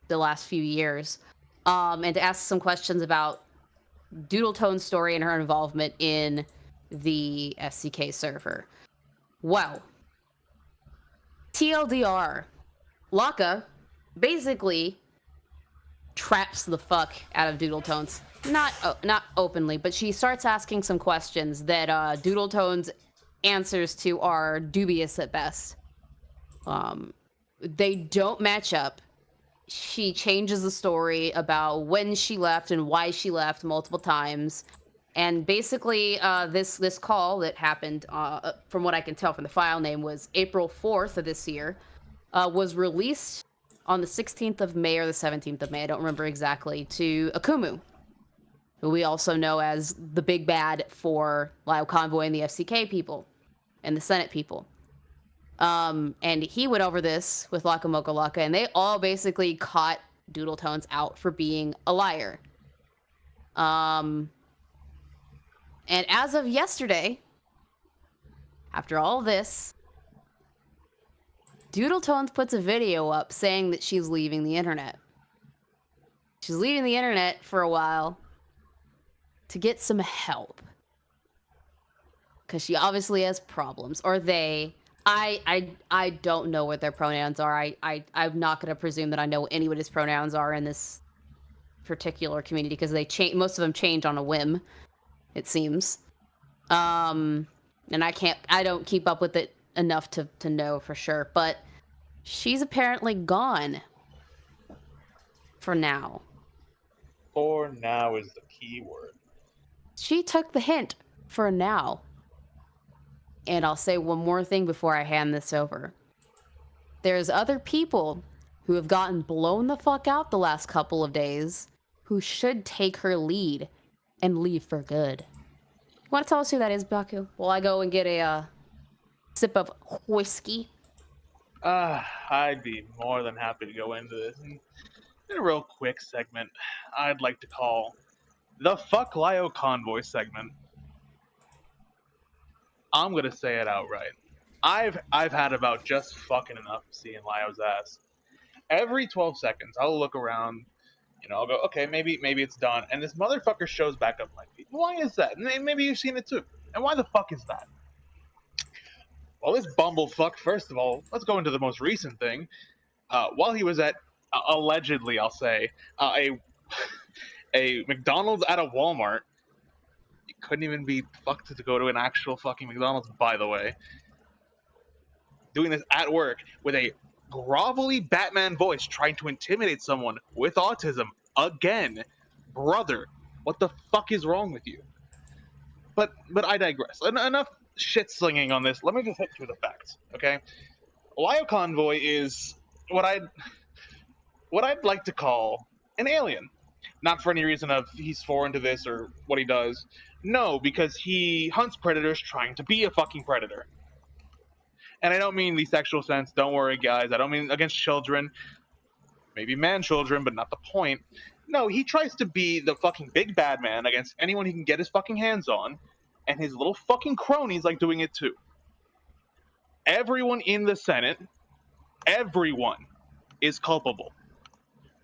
the last few years, and to ask some questions about Doodletone's story and her involvement in the SCK server. Well, TLDR, Laka basically traps the fuck out of Doodletones. Not openly, but she starts asking some questions that Doodletones answers to are dubious at best. They don't match up. She changes the story about when she left and why she left multiple times. And basically, this call that happened, from what I can tell from the file name, was April 4th of this year, was released on the 16th of May or the 17th of May, I don't remember exactly, to Akumu, who we also know as the big bad for Lio Convoy and the FCK people and the Senate people. And he went over this with Laka Moko Laka, and they all basically caught Doodletones out for being a liar. And as of yesterday, after all this, Doodletones puts a video up saying that she's leaving the internet. She's leaving the internet for a while to get some help. Because she obviously has problems. Or they. I don't know what their pronouns are. I'm not going to presume that I know what anybody's pronouns are in this particular community, because they change. Most of them change on a whim, it seems. And I don't keep up with it enough to know for sure. But she's apparently gone. For now.
For now is the key word.
She took the hint for now. And I'll say one more thing before I hand this over. There's other people who have gotten blown the fuck out the last couple of days who should take her lead and leave for good. You want to tell us who that is, Baku? While I go and get a sip of whiskey?
I'd be more than happy to go into this. In a real quick segment, I'd like to call the Fuck Lio Convoy segment. I'm gonna say it outright. I've had about just fucking enough of seeing Lio's ass. Every 12 seconds, I'll look around, I'll go, okay, maybe it's done, and this motherfucker shows back up my feet. Why is that? Maybe you've seen it too. And why the fuck is that? Well, this bumblefuck, first of all, let's go into the most recent thing. While he was at, allegedly, I'll say, a McDonald's at a Walmart. You couldn't even be fucked to go to an actual fucking McDonald's, by the way. Doing this at work with a grovelly Batman voice trying to intimidate someone with autism again. Brother, what the fuck is wrong with you? But I digress. Enough shit slinging on this. Let me just hit through the facts, okay? Lio Convoy is what I'd like to call an alien. Not for any reason of he's foreign to this or what he does. No, because he hunts predators trying to be a fucking predator. And I don't mean the sexual sense. Don't worry, guys. I don't mean against children. Maybe man children, but not the point. No, he tries to be the fucking big bad man against anyone he can get his fucking hands on, and his little fucking cronies like doing it too. Everyone in the Senate, everyone is culpable,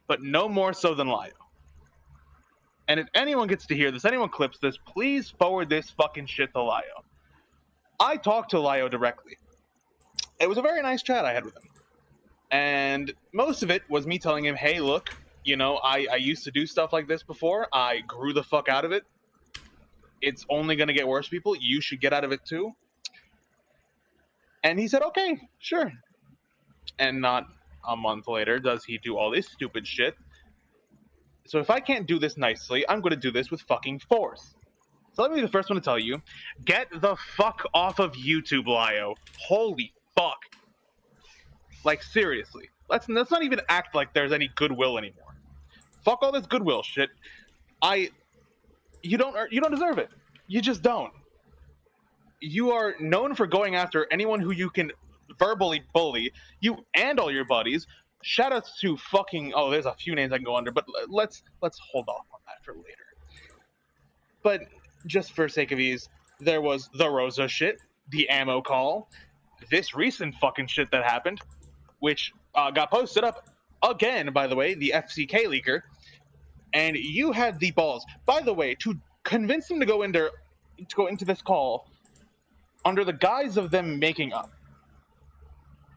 but no more so than Lio. And if anyone gets to hear this, anyone clips this, please forward this fucking shit to Lio. I talked to Lio directly. It was a very nice chat I had with him. And most of it was me telling him, hey, look, you know, I used to do stuff like this before. I grew the fuck out of it. It's only going to get worse, people. You should get out of it too. And he said, okay, sure. And not a month later does he do all this stupid shit. So if I can't do this nicely, I'm going to do this with fucking force. So let me be the first one to tell you, get the fuck off of YouTube, Lio. Holy fuck. Like, seriously. Let's not even act like there's any goodwill anymore. Fuck all this goodwill shit. You don't deserve it. You just don't. You are known for going after anyone who you can verbally bully, you and all your buddies. Shoutouts to fucking, oh, there's a few names I can go under, but let's hold off on that for later. But just for sake of ease, there was the Rosa shit, the ammo call, this recent fucking shit that happened, which got posted up again, by the way, the FCK leaker, and you had the balls, by the way, to convince them to go into this call under the guise of them making up.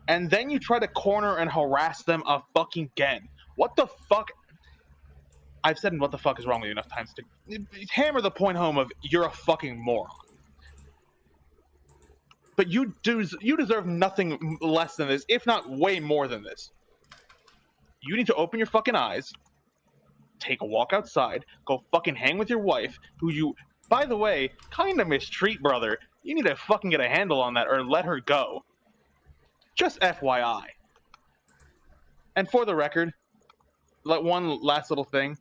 And then you try to corner and harass them a fucking again. What the fuck? I've said what the fuck is wrong with you enough times to hammer the point home of you're a fucking moron. But you deserve nothing less than this, if not way more than this. You need to open your fucking eyes, take a walk outside, go fucking hang with your wife, who you, by the way, kind of mistreat, brother. You need to fucking get a handle on that or let her go. Just FYI. And for the record, one last little thing.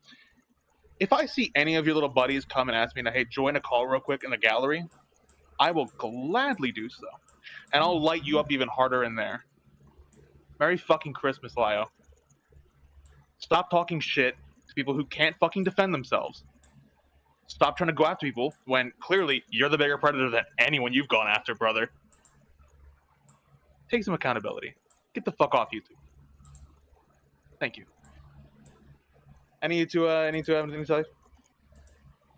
If I see any of your little buddies come and ask me to, hey, join a call real quick in the gallery, I will gladly do so. And I'll light you up even harder in there. Merry fucking Christmas, Lio. Stop talking shit to people who can't fucking defend themselves. Stop trying to go after people when clearly you're the bigger predator than anyone you've gone after, brother. Take some accountability. Get the fuck off YouTube. Thank you. Any of you two have anything to say?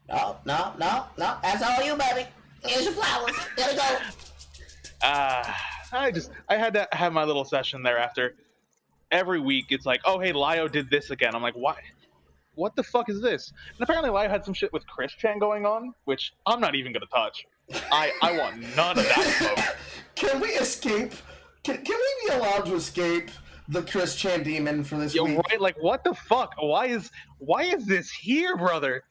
No. That's all you, baby. Here's your flowers. There we go.
I had to have my little session thereafter. Every week it's like, oh hey, Lio did this again. I'm like, why? What the fuck is this? And apparently Lio had some shit with Chris Chan going on, which I'm not even gonna touch. I want none of that smoke.
Can we escape? Can we be allowed to escape the Chris Chan demon for this week?
Right? Like, what the fuck? Why is this here, brother?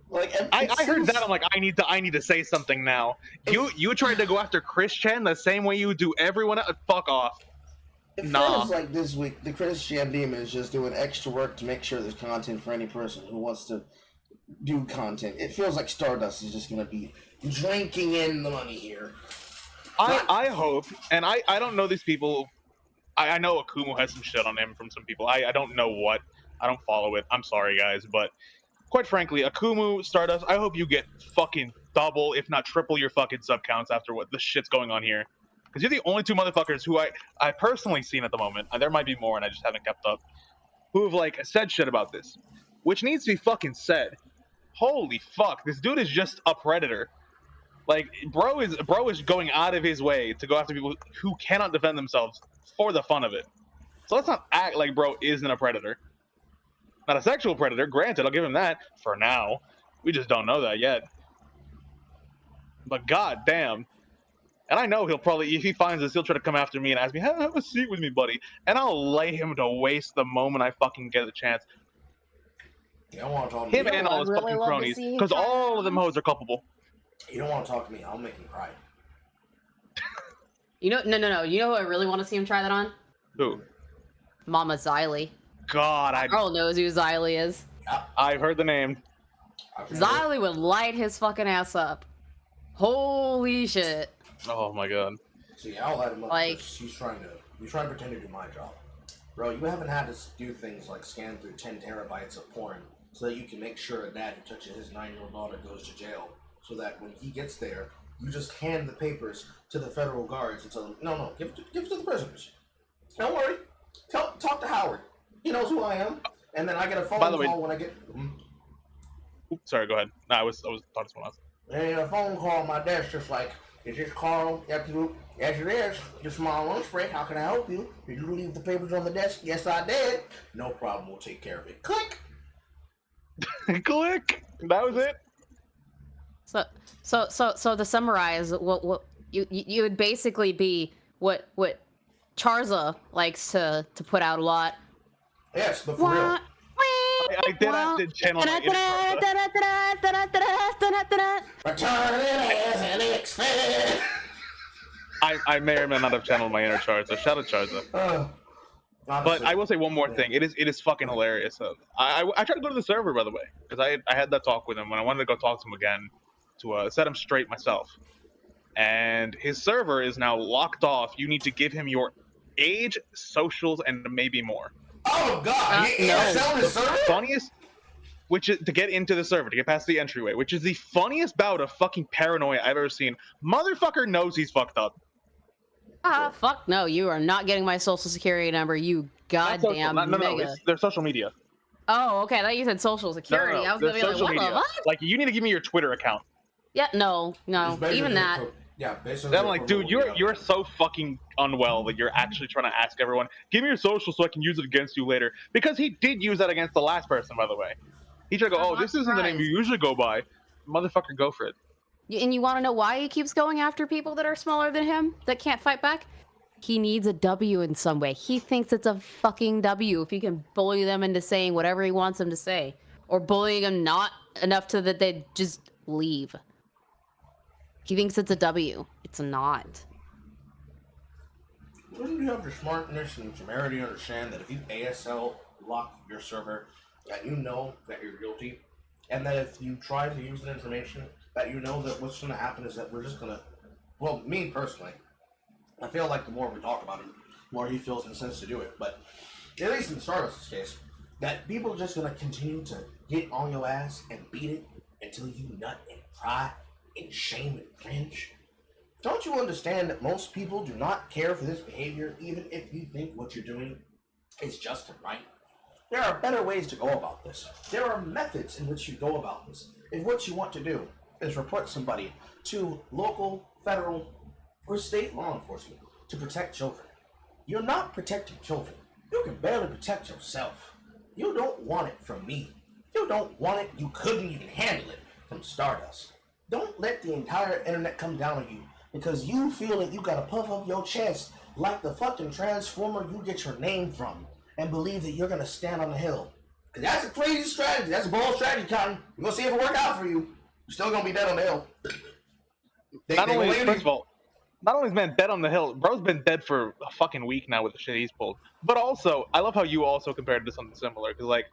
Like,
I heard that. I'm like, I need to say something now. You tried to go after Chris Chan the same way you do everyone else. Fuck off.
It feels like this week the Chris Chan demon is just doing extra work to make sure there's content for any person who wants to do content. It feels like Stardust is just gonna be drinking in the money here.
I hope, and I don't know these people. I know Akumu has some shit on him from some people. I don't know what. I don't follow it. I'm sorry, guys, but quite frankly, Akumu, Stardust, I hope you get fucking double, if not triple, your fucking sub counts after what the shit's going on here. Because you're the only two motherfuckers who I personally seen at the moment, and there might be more and I just haven't kept up, who have, like, said shit about this. Which needs to be fucking said. Holy fuck, this dude is just a predator. Like, bro is going out of his way to go after people who cannot defend themselves for the fun of it. So let's not act like bro isn't a predator. Not a sexual predator, granted, I'll give him that for now. We just don't know that yet. But god damn. And I know he'll probably, if he finds us, he'll try to come after me and ask me, have a seat with me, buddy. And I'll lay him to waste the moment I fucking get a chance.
You don't want to talk to
him
me.
and all his fucking cronies. Because all of them hoes are culpable.
You don't want to talk to me. I'll make him cry.
You know, no. You know who I really want to see him try that on?
Who?
Mama Xylee.
God,
Girl knows who Xylee is.
I've heard the name.
Xylee would light his fucking ass up. Holy shit.
Oh my god.
See, I'll let him up.
Like,
He's trying to pretend to do my job. Bro, you haven't had to do things like scan through 10 terabytes of porn so that you can make sure a dad who touches his 9-year-old daughter goes to jail. So that when he gets there, you just hand the papers to the federal guards and tell them, no, give it to the prisoners. Don't worry. Talk to Howard. He knows who I am. And then I get a phone call when I get...
Oops, sorry, go ahead. No, I was talking to someone else.
And a phone call on my desk just like, is this Carl? Yes, it is. Just my lunch break. How can I help you? Did you leave the papers on the desk? Yes, I did. No problem. We'll take care of it. Click.
Click. That was it.
So to summarize, what you would basically be what Charza likes to put out a lot.
Yes, but for real.
I did have to channel my I may or may not have channeled my inner Charizard. Shout out Charizard. But I will say one more thing. It is fucking hilarious. I tried to go to the server, by the way, because I had that talk with him when I wanted to go talk to him again to set him straight myself. And his server is now locked off. You need to give him your age, socials, and maybe more.
Oh God!
The funniest, which is to get into the server, to get past the entryway, which is the funniest bout of fucking paranoia I've ever seen. Motherfucker knows he's fucked up.
Fuck no! You are not getting my social security number. You goddamn
no, it's their social media.
Oh, okay. I thought you said social security. I was gonna be like, what the fuck?
Like, you need to give me your Twitter account.
Yeah, no, even that.
Yeah, basically.
I'm like, dude, you're so fucking unwell that you're actually trying to ask everyone, give me your social so I can use it against you later. Because he did use that against the last person, by the way. He tried to go, oh, this isn't the name you usually go by. Motherfucker, go for it.
And you want to know why he keeps going after people that are smaller than him that can't fight back? He needs a W in some way. He thinks it's a fucking W if he can bully them into saying whatever he wants them to say, or bullying them not enough to that they just leave. He thinks it's a W. It's not.
Wouldn't you have the smartness and temerity to understand that if you ASL lock your server, that you know that you're guilty, and that if you try to use the information, that you know that what's going to happen is that we're just going to, well, me personally, I feel like the more we talk about him, the more he feels in the sense to do it, but at least in Stardust's case, that people are just going to continue to get on your ass and beat it until you nut and cry in shame and cringe. Don't you understand that most people do not care for this behavior, even if you think what you're doing is just and right? There are better ways to go about this. There are methods in which you go about this. If what you want to do is report somebody to local, federal, or state law enforcement to protect children, you're not protecting children. You can barely protect yourself. You don't want it from me. You don't want it, you couldn't even handle it from Stardust. Don't let the entire internet come down on you because you feel that you gotta puff up your chest like the fucking transformer you get your name from and believe that you're gonna stand on the hill. Cause that's a crazy strategy. That's a bold strategy, Cotton. You're gonna see if it work out for you. You're still gonna be dead on the hill.
First of all, not only is man dead on the hill, bro's been dead for a fucking week now with the shit he's pulled. But also, I love how you also compared it to something similar. Cause like,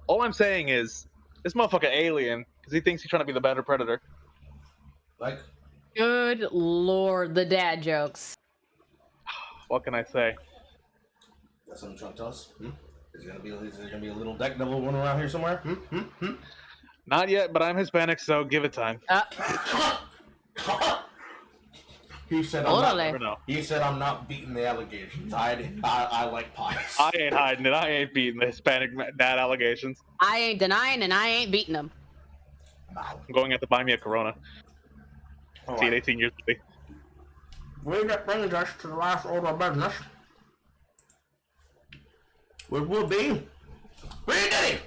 all I'm saying is, this motherfucker alien, cause he thinks he's trying to be the better predator.
Like,
good lord, the dad jokes.
What can I say?
That's what I'm trying to tell us. Is there gonna be a little deck devil running around here somewhere?
Not yet, but I'm Hispanic, so give it time.
He said I'm not beating the allegations. I like pies.
I ain't hiding it. I ain't beating the Hispanic dad allegations.
I ain't denying and I ain't beating them.
Wow.
I'm going out to buy me a Corona. See it 18 years ago.
That brings us to the last order of business. Which will be P. Diddy.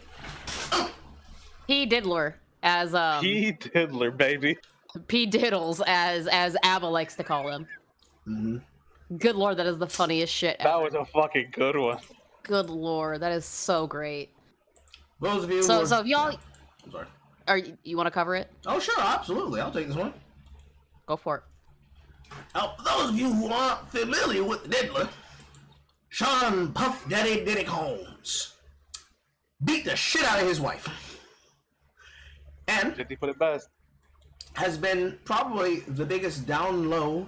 P. Diddler as
P. Diddler, baby.
P. Diddles as Abba likes to call him.
Mm-hmm.
Good lord, that is the funniest shit ever.
That was a fucking good one.
Good lord, that is so great.
Those of you
so if y'all
I'm sorry.
You want to cover it?
Oh sure, absolutely. I'll take this one.
Go for it.
Now, for those of you who aren't familiar with the Diddler, Sean Puff Daddy Diddy Combs beat the shit out of his wife. And
50 put it best.
Has been probably the biggest down low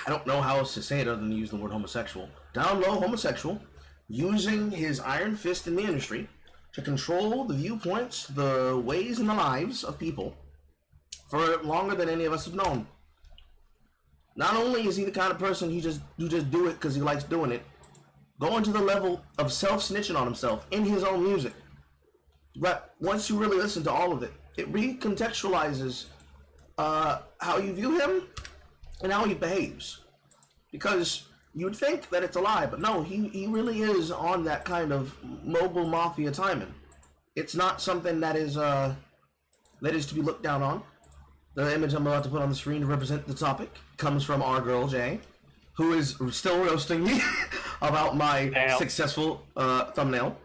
I don't know how else to say it other than use the word homosexual. Down low homosexual, using his iron fist in the industry to control the viewpoints, the ways, and the lives of people for longer than any of us have known. Not only is he the kind of person who just do it because he likes doing it, going to the level of self-snitching on himself in his own music. But once you really listen to all of it, it recontextualizes how you view him and how he behaves. Because you'd think that it's a lie, but no, he really is on that kind of mobile mafia timing. It's not something that is to be looked down on. The image I'm about to put on the screen to represent the topic comes from our girl Jay, who is still roasting me about my successful thumbnail.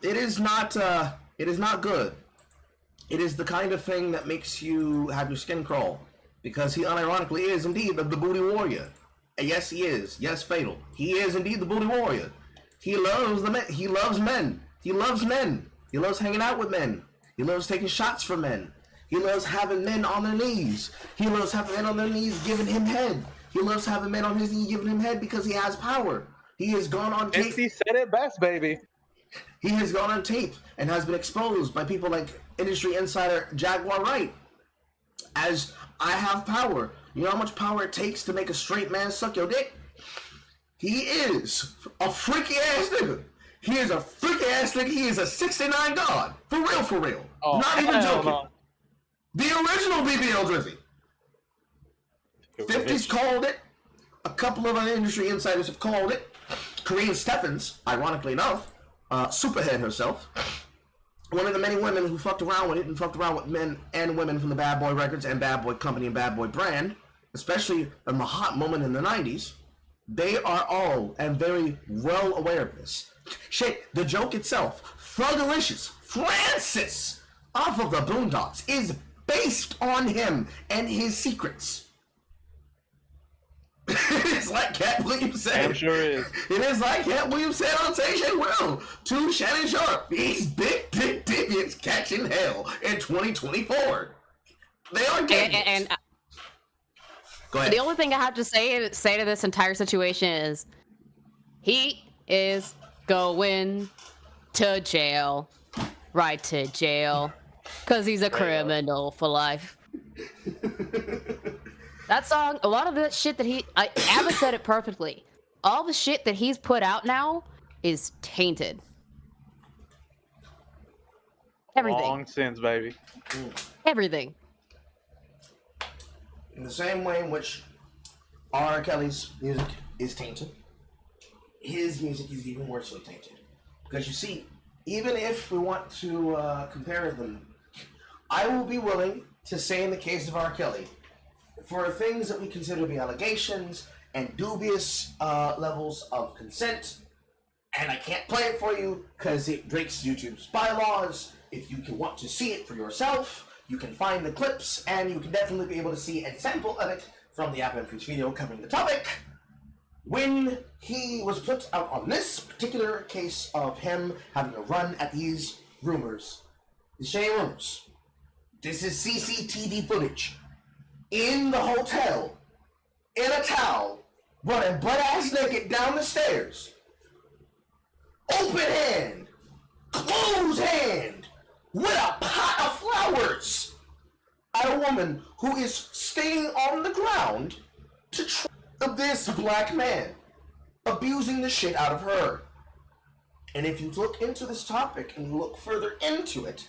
It is not good. It is the kind of thing that makes you have your skin crawl, because he unironically is indeed the booty warrior. And yes, he is. Yes, Fatal. He is indeed the booty warrior. He loves the men. He loves men. He loves men. He loves hanging out with men. He loves taking shots from men. He loves having men on their knees. He loves having men on their knees giving him head. He loves having men on his knees giving him head because he has power. He has gone on tape.
He said it best, baby.
He has gone on tape and has been exposed by people like industry insider Jaguar Wright as I have power. You know how much power it takes to make a straight man suck your dick? He is a freaky ass nigga. He is a freaky ass nigga. He is a 69 god. For real, for real.
Oh,
not even joking.
No.
The original BBL Drizzy. 50's called it. A couple of other industry insiders have called it. Corinne Steffens, ironically enough, Superhead herself, one of the many women who fucked around with it and fucked around with men and women from the Bad Boy Records and Bad Boy Company and Bad Boy brand, especially in the hot moment in the 90s, they are all and very well aware of this. Shit, the joke itself, Thuggalicious, Francis, off of the Boondocks, is based on him and his secrets. It's like Cat Williams said.
I'm sure it is.
It is like Cat Williams said on Say Will to Shannon Sharp. These big dick deviants catching hell in 2024. They are getting
and
Go ahead.
the only thing I have to say to this entire situation is he is going to jail. Right to jail. Because he's a criminal for life. That song, a lot of that shit that Abba said it perfectly. All the shit that he's put out now is tainted. Everything.
Long sins, baby.
Everything.
In the same way in which R. Kelly's music is tainted, his music is even worse tainted. Because you see, even if we want to compare them, I will be willing to say in the case of R. Kelly, for things that we consider to be allegations and dubious levels of consent, and I can't play it for you because it breaks YouTube's bylaws. If you can want to see it for yourself, you can find the clips, and you can definitely be able to see a sample of it from the App and Preach video covering the topic. When he was put out on this particular case of him having a run at these rumors, the shame rumors, this is CCTV footage in the hotel, in a towel, running butt-ass naked down the stairs. Open hand, closed hand, with a pot of flowers at a woman who is staying on the ground to try this black man, abusing the shit out of her. And if you look into this topic and you look further into it,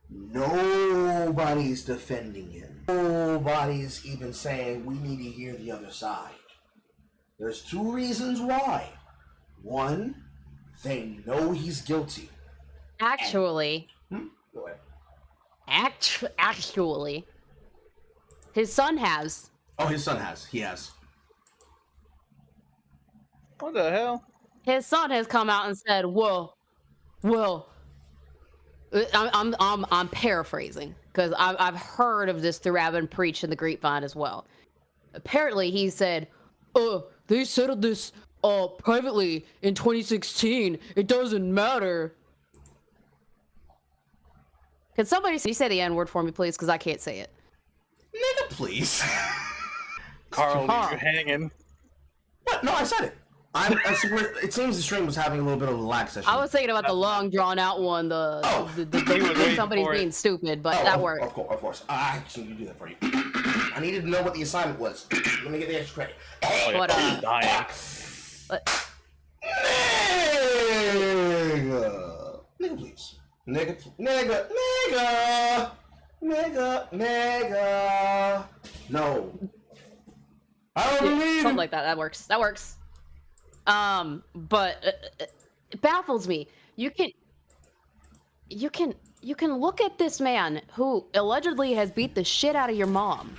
nobody's defending him. Nobody's even saying we need to hear the other side. There's two reasons why. One, they know he's guilty.
Actually,
Go ahead.
actually, his son has.
Oh, his son has. He has.
What the hell?
His son has come out and said, "Well, I'm paraphrasing because I've heard of this through Abbott and Preach in the grapevine as well. Apparently, he said, they settled this privately in 2016. It doesn't matter." Can somebody say the N-word for me, please? Because I can't say it.
Nigga, please.
Carl, leave
Carl.
you hanging.
What? No, I said it. It seems the stream was having a little bit of a lag session.
I was thinking about the long drawn out one, the
He was waiting
somebody's
for it.
being stupid, but that worked.
Of course. I can do that for you. I needed to know what the assignment was. Let me get the extra credit.
Oh, yeah,
But,
fucking dying.
Nigga, please. Nigga. No. I don't believe
Something like that. That works. But it baffles me. You can look at this man who allegedly has beat the shit out of your mom,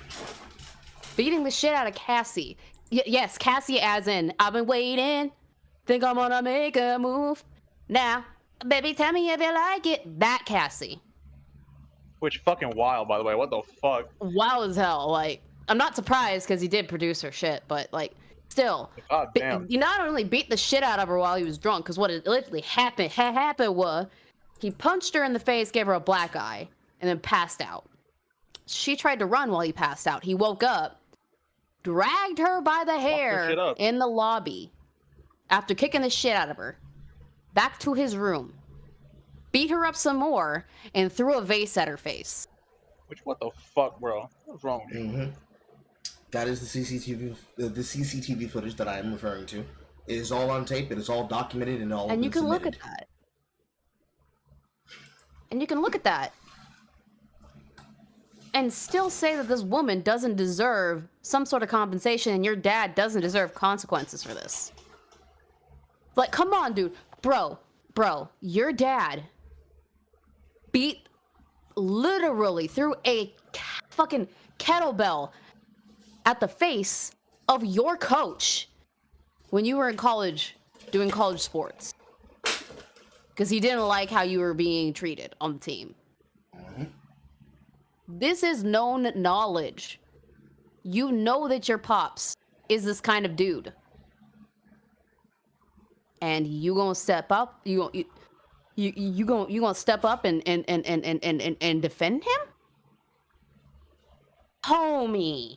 beating the shit out of Cassie. Yes, Cassie, as in I've been waiting, think I'm gonna make a move now, baby. Tell me if you like it. That Cassie.
Which fucking wild, by the way. What the fuck?
Wild as hell. Like, I'm not surprised because he did produce her shit, but like, still,
God damn.
he not only beat the shit out of her while he was drunk, because what it literally happened was he punched her in the face, gave her a black eye, and then passed out. She tried to run while he passed out. He woke up, dragged her by the hair in the lobby after kicking the shit out of her, back to his room, beat her up some more, and threw a vase at her face.
Which, what the fuck, bro? What's wrong with you?
Mm-hmm. That is the CCTV footage that I am referring to. It is all on tape. It is all documented and all.
And you can
submitted.
look at that. And you can look at that and still say that this woman doesn't deserve some sort of compensation and your dad doesn't deserve consequences for this. Like, come on, dude. Bro, your dad literally threw a fucking kettlebell at the face of your coach when you were in college doing college sports. Because he didn't like how you were being treated on the team.
Mm-hmm.
This is known knowledge. You know that your pops is this kind of dude. And you gonna step up? You gonna step up and defend him? Homie.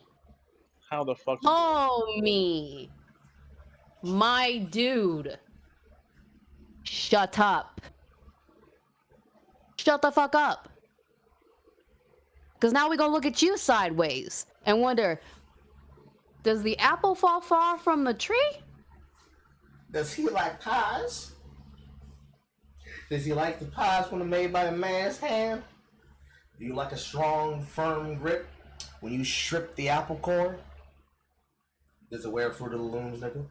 How the fuck?
Homie. My dude. Shut up. Shut the fuck up. Because now we're gonna look at you sideways and wonder, does the apple fall far from the tree?
Does he like pies? Does he like the pies when they're made by a man's hand? Do you like a strong, firm grip when you strip the apple core? Does it wear Fruit of the Looms, nigga?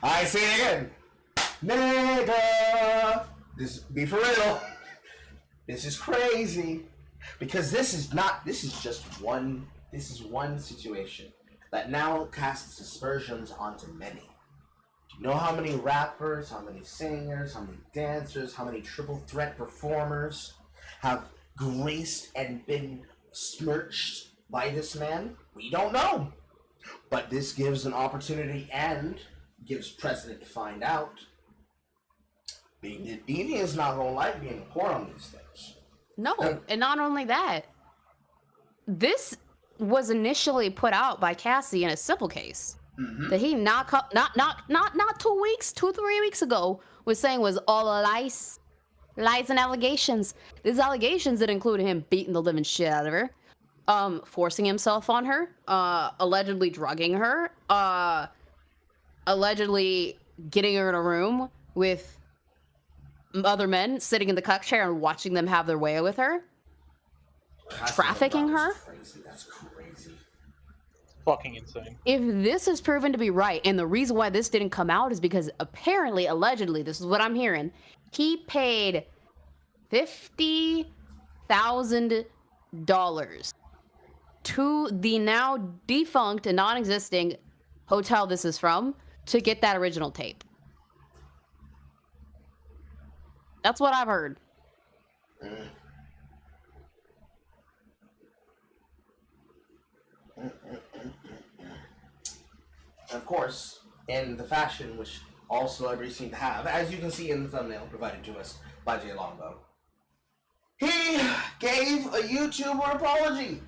I say it again. Nigga! Be for real. This is crazy. Because this is just one situation that now casts aspersions onto many. Do you know how many rappers, how many singers, how many dancers, how many triple threat performers have graced and been smirched by this man? We don't know. But this gives an opportunity and gives precedent to find out. The deviant is not going to like being a court on these things.
No, and not only that, this was initially put out by Cassie in a civil case that he not 2-3 weeks ago was saying was all lies and allegations. These allegations that included him beating the living shit out of her, forcing himself on her, allegedly drugging her, allegedly getting her in a room with other men sitting in the cuck chair and watching them have their way with her, trafficking her.
That's crazy.
Fucking insane.
If this is proven to be right, and the reason why this didn't come out is because apparently, allegedly, this is what I'm hearing, he paid $50,000 to the now defunct and non-existing hotel this is from to get that original tape. That's what I've heard.
Of course, in the fashion which all celebrities seem to have, as you can see in the thumbnail provided to us by Jay Longbow, he gave a YouTuber apology.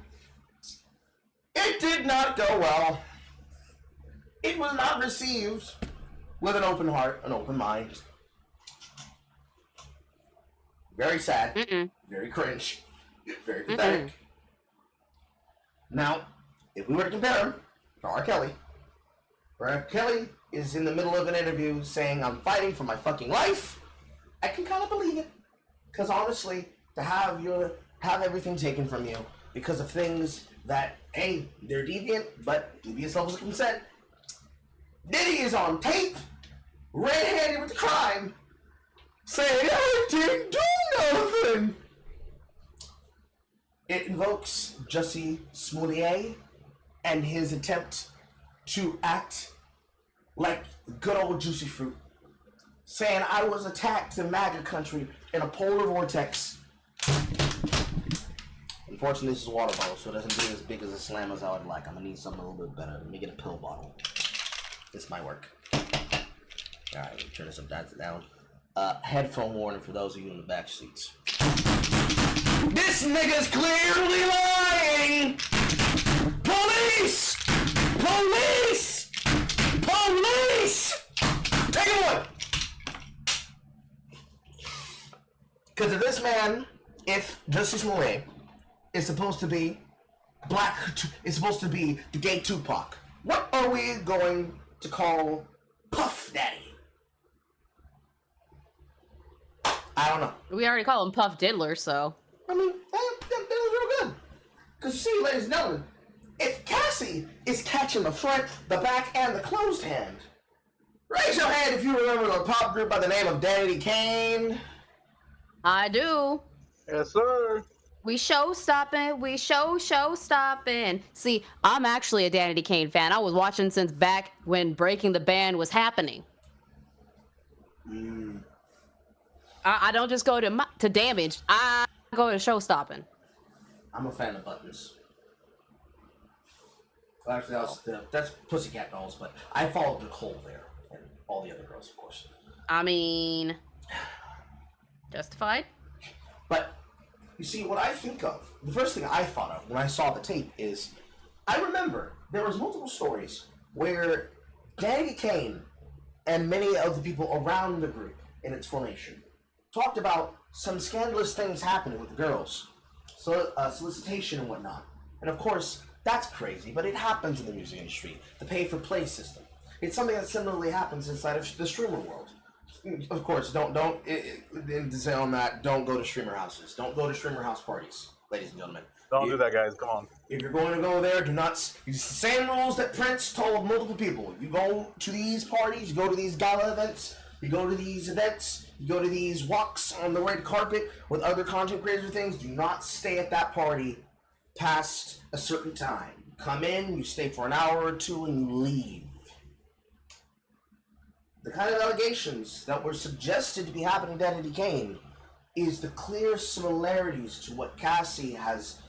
It did not go well. It was not received with an open heart, an open mind. Very sad, very cringe, very pathetic. Now, if we were to compare him to R. Kelly, where R. Kelly is in the middle of an interview saying, I'm fighting for my fucking life, I can kind of believe it. Because honestly, to have everything taken from you because of things that, A, they're deviant, but dubious levels of consent. Diddy is on tape, red-handed with the crime, saying, I didn't do nothing. It invokes Jussie Smollett and his attempt to act like good old juicy fruit, saying I was attacked in MAGA country in a polar vortex. Unfortunately, this is a water bottle, so it doesn't get as big as a slam as I would like. I'm gonna need something a little bit better. Let me get a pill bottle. This might work. Alright, let me turn this up down. Headphone warning for those of you in the back seats. This nigga's clearly lying! Police! Police! Police! Take it away! Because if this man, if Jussie Smollett is supposed to be is supposed to be the gay Tupac, what are we going to call Puff Daddy? I don't know.
We already call him Puff Diddler, so.
I mean, that was real good. Because you see, ladies and gentlemen, if Cassie is catching the front, the back, and the closed hand, raise your hand if you remember the pop group by the name of Danity Kane.
I do.
Yes, sir.
We show stopping. See, I'm actually a Danity Kane fan. I was watching since back when Breaking the Band was happening. I don't just go to Damage. I go to show stopping.
I'm a fan of Buttons. Well, actually, that's Pussycat Dolls, but I followed Nicole there, and all the other girls, of course.
I mean, justified.
But you see, what I think of, the first thing I thought of when I saw the tape is, I remember there was multiple stories where Danity Kane and many of the people around the group in its formation talked about some scandalous things happening with the girls, so solicitation and whatnot. And of course, that's crazy, but it happens in the music industry. The pay-for-play system. It's something that similarly happens inside of the streamer world. Of course, don't to say on that, don't go to streamer houses. Don't go to streamer house parties, ladies and gentlemen.
Don't do that, guys. Come on.
If you're going to go there, do not. It's the same rules that Prince told multiple people. You go to these parties, you go to these gala events, you go to these events, you go to these walks on the red carpet with other content creators and things. Do not stay at that party past a certain time. You come in, you stay for an hour or two, and you leave. The kind of allegations that were suggested to be happening to Danity Kane is the clear similarities to what Cassie has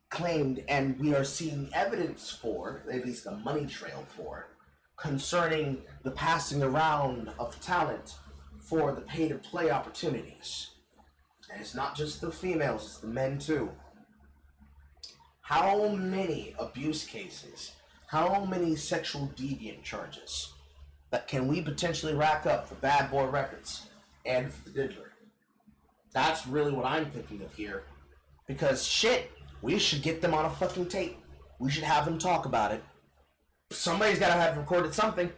claimed, and we are seeing evidence for, at least the money trail for, concerning the passing around of talent for the pay-to-play opportunities. And it's not just the females, it's the men too. How many abuse cases, how many sexual deviant charges that can we potentially rack up for Bad Boy Records and for the Diddler? That's really what I'm thinking of here. Because shit, we should get them on a fucking tape. We should have them talk about it. Somebody's got to have recorded something.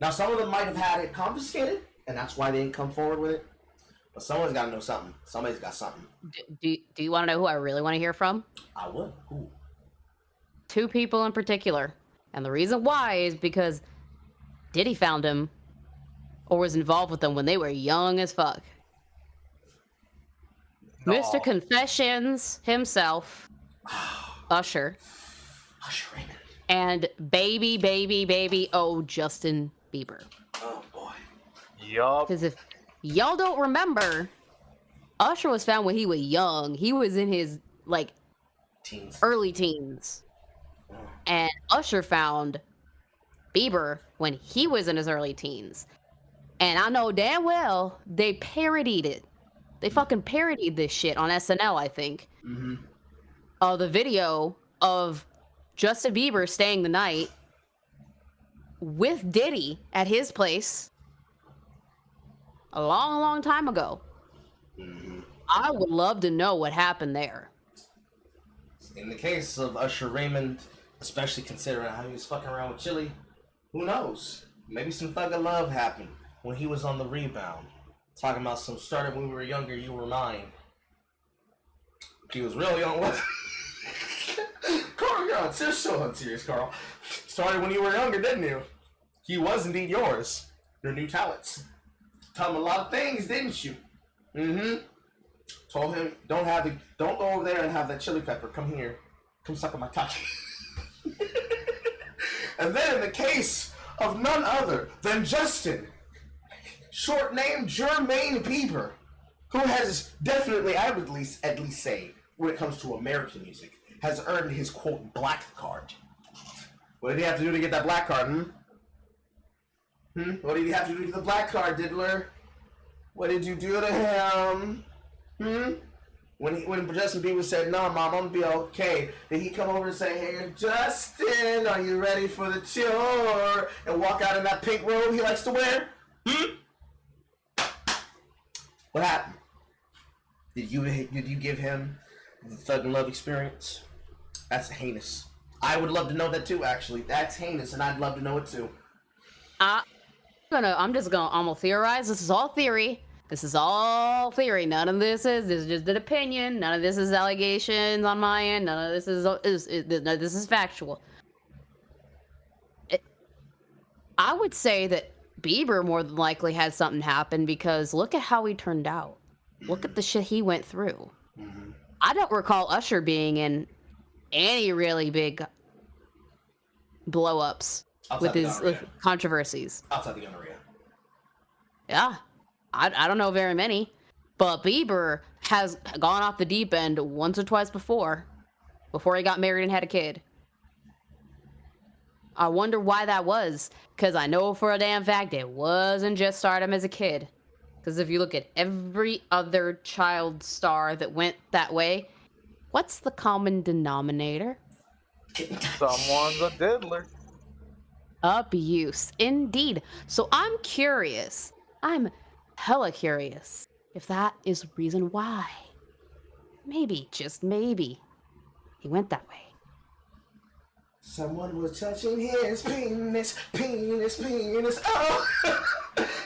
Now, some of them might have had it confiscated, and that's why they didn't come forward with it. But someone's got to know something. Somebody's got something.
Do you want to know who I really want to hear from?
I would. Who?
Two people in particular. And the reason why is because Diddy found him or was involved with them when they were young as fuck. No. Mr. Confessions himself, Usher.
Usher Raymond.
And baby, oh, Justin Bieber.
Oh, boy.
Yup.
Because if y'all don't remember, Usher was found when he was young. He was in his, like,
teens.
Early teens. Oh. And Usher found Bieber when he was in his early teens. And I know damn well they parodied it. They fucking parodied this shit on SNL, I think. Mm-hmm. The video of Justin Bieber staying the night with Diddy at his place a long, long time ago.
Mm-hmm.
I would love to know what happened there.
In the case of Usher Raymond, especially considering how he was fucking around with Chili, who knows? Maybe some thug of love happened when he was on the rebound. Talking about some started when we were younger, you were mine. He was real young, wasn't he? Carl, you're so unserious, Carl. Started when you were younger, didn't you? He was indeed yours. Your new talents. Taught him a lot of things, didn't you? Mm-hmm. Told him, don't go over there and have that chili pepper. Come here. Come suck on my cock. And then in the case of none other than Justin, short name Jermaine Bieber, who has definitely, I would at least say, when it comes to American music, has earned his quote black card. What did he have to do to get that black card? What did he have to do to the black card, Diddler? What did you do to him? When Justin Bieber said, "No, Mom, I'm gonna be okay," did he come over and say, "Hey, Justin, are you ready for the tour?" and walk out in that pink robe he likes to wear? What happened? Did you give him the Thug and Love experience? That's heinous. I would love to know that too. Actually, that's heinous, and I'd love to know it too.
I'm gonna theorize. This is all theory. None of this is just an opinion. None of this is allegations on my end. None of this this is factual. I would say that Bieber more than likely had something happen because look at how he turned out. Look at the shit he went through.
Mm-hmm.
I don't recall Usher being in any really big blow-ups with his controversies.
Outside the gonorrhea.
Yeah. I don't know very many, but Bieber has gone off the deep end once or twice before he got married and had a kid. I wonder why that was, because I know for a damn fact it wasn't just stardom as a kid. Because if you look at every other child star that went that way, what's the common denominator?
Someone's a diddler.
Abuse, indeed. So I'm curious. I'm hella curious if that is the reason why. Maybe, just maybe, he went that way.
Someone was touching his penis. Oh!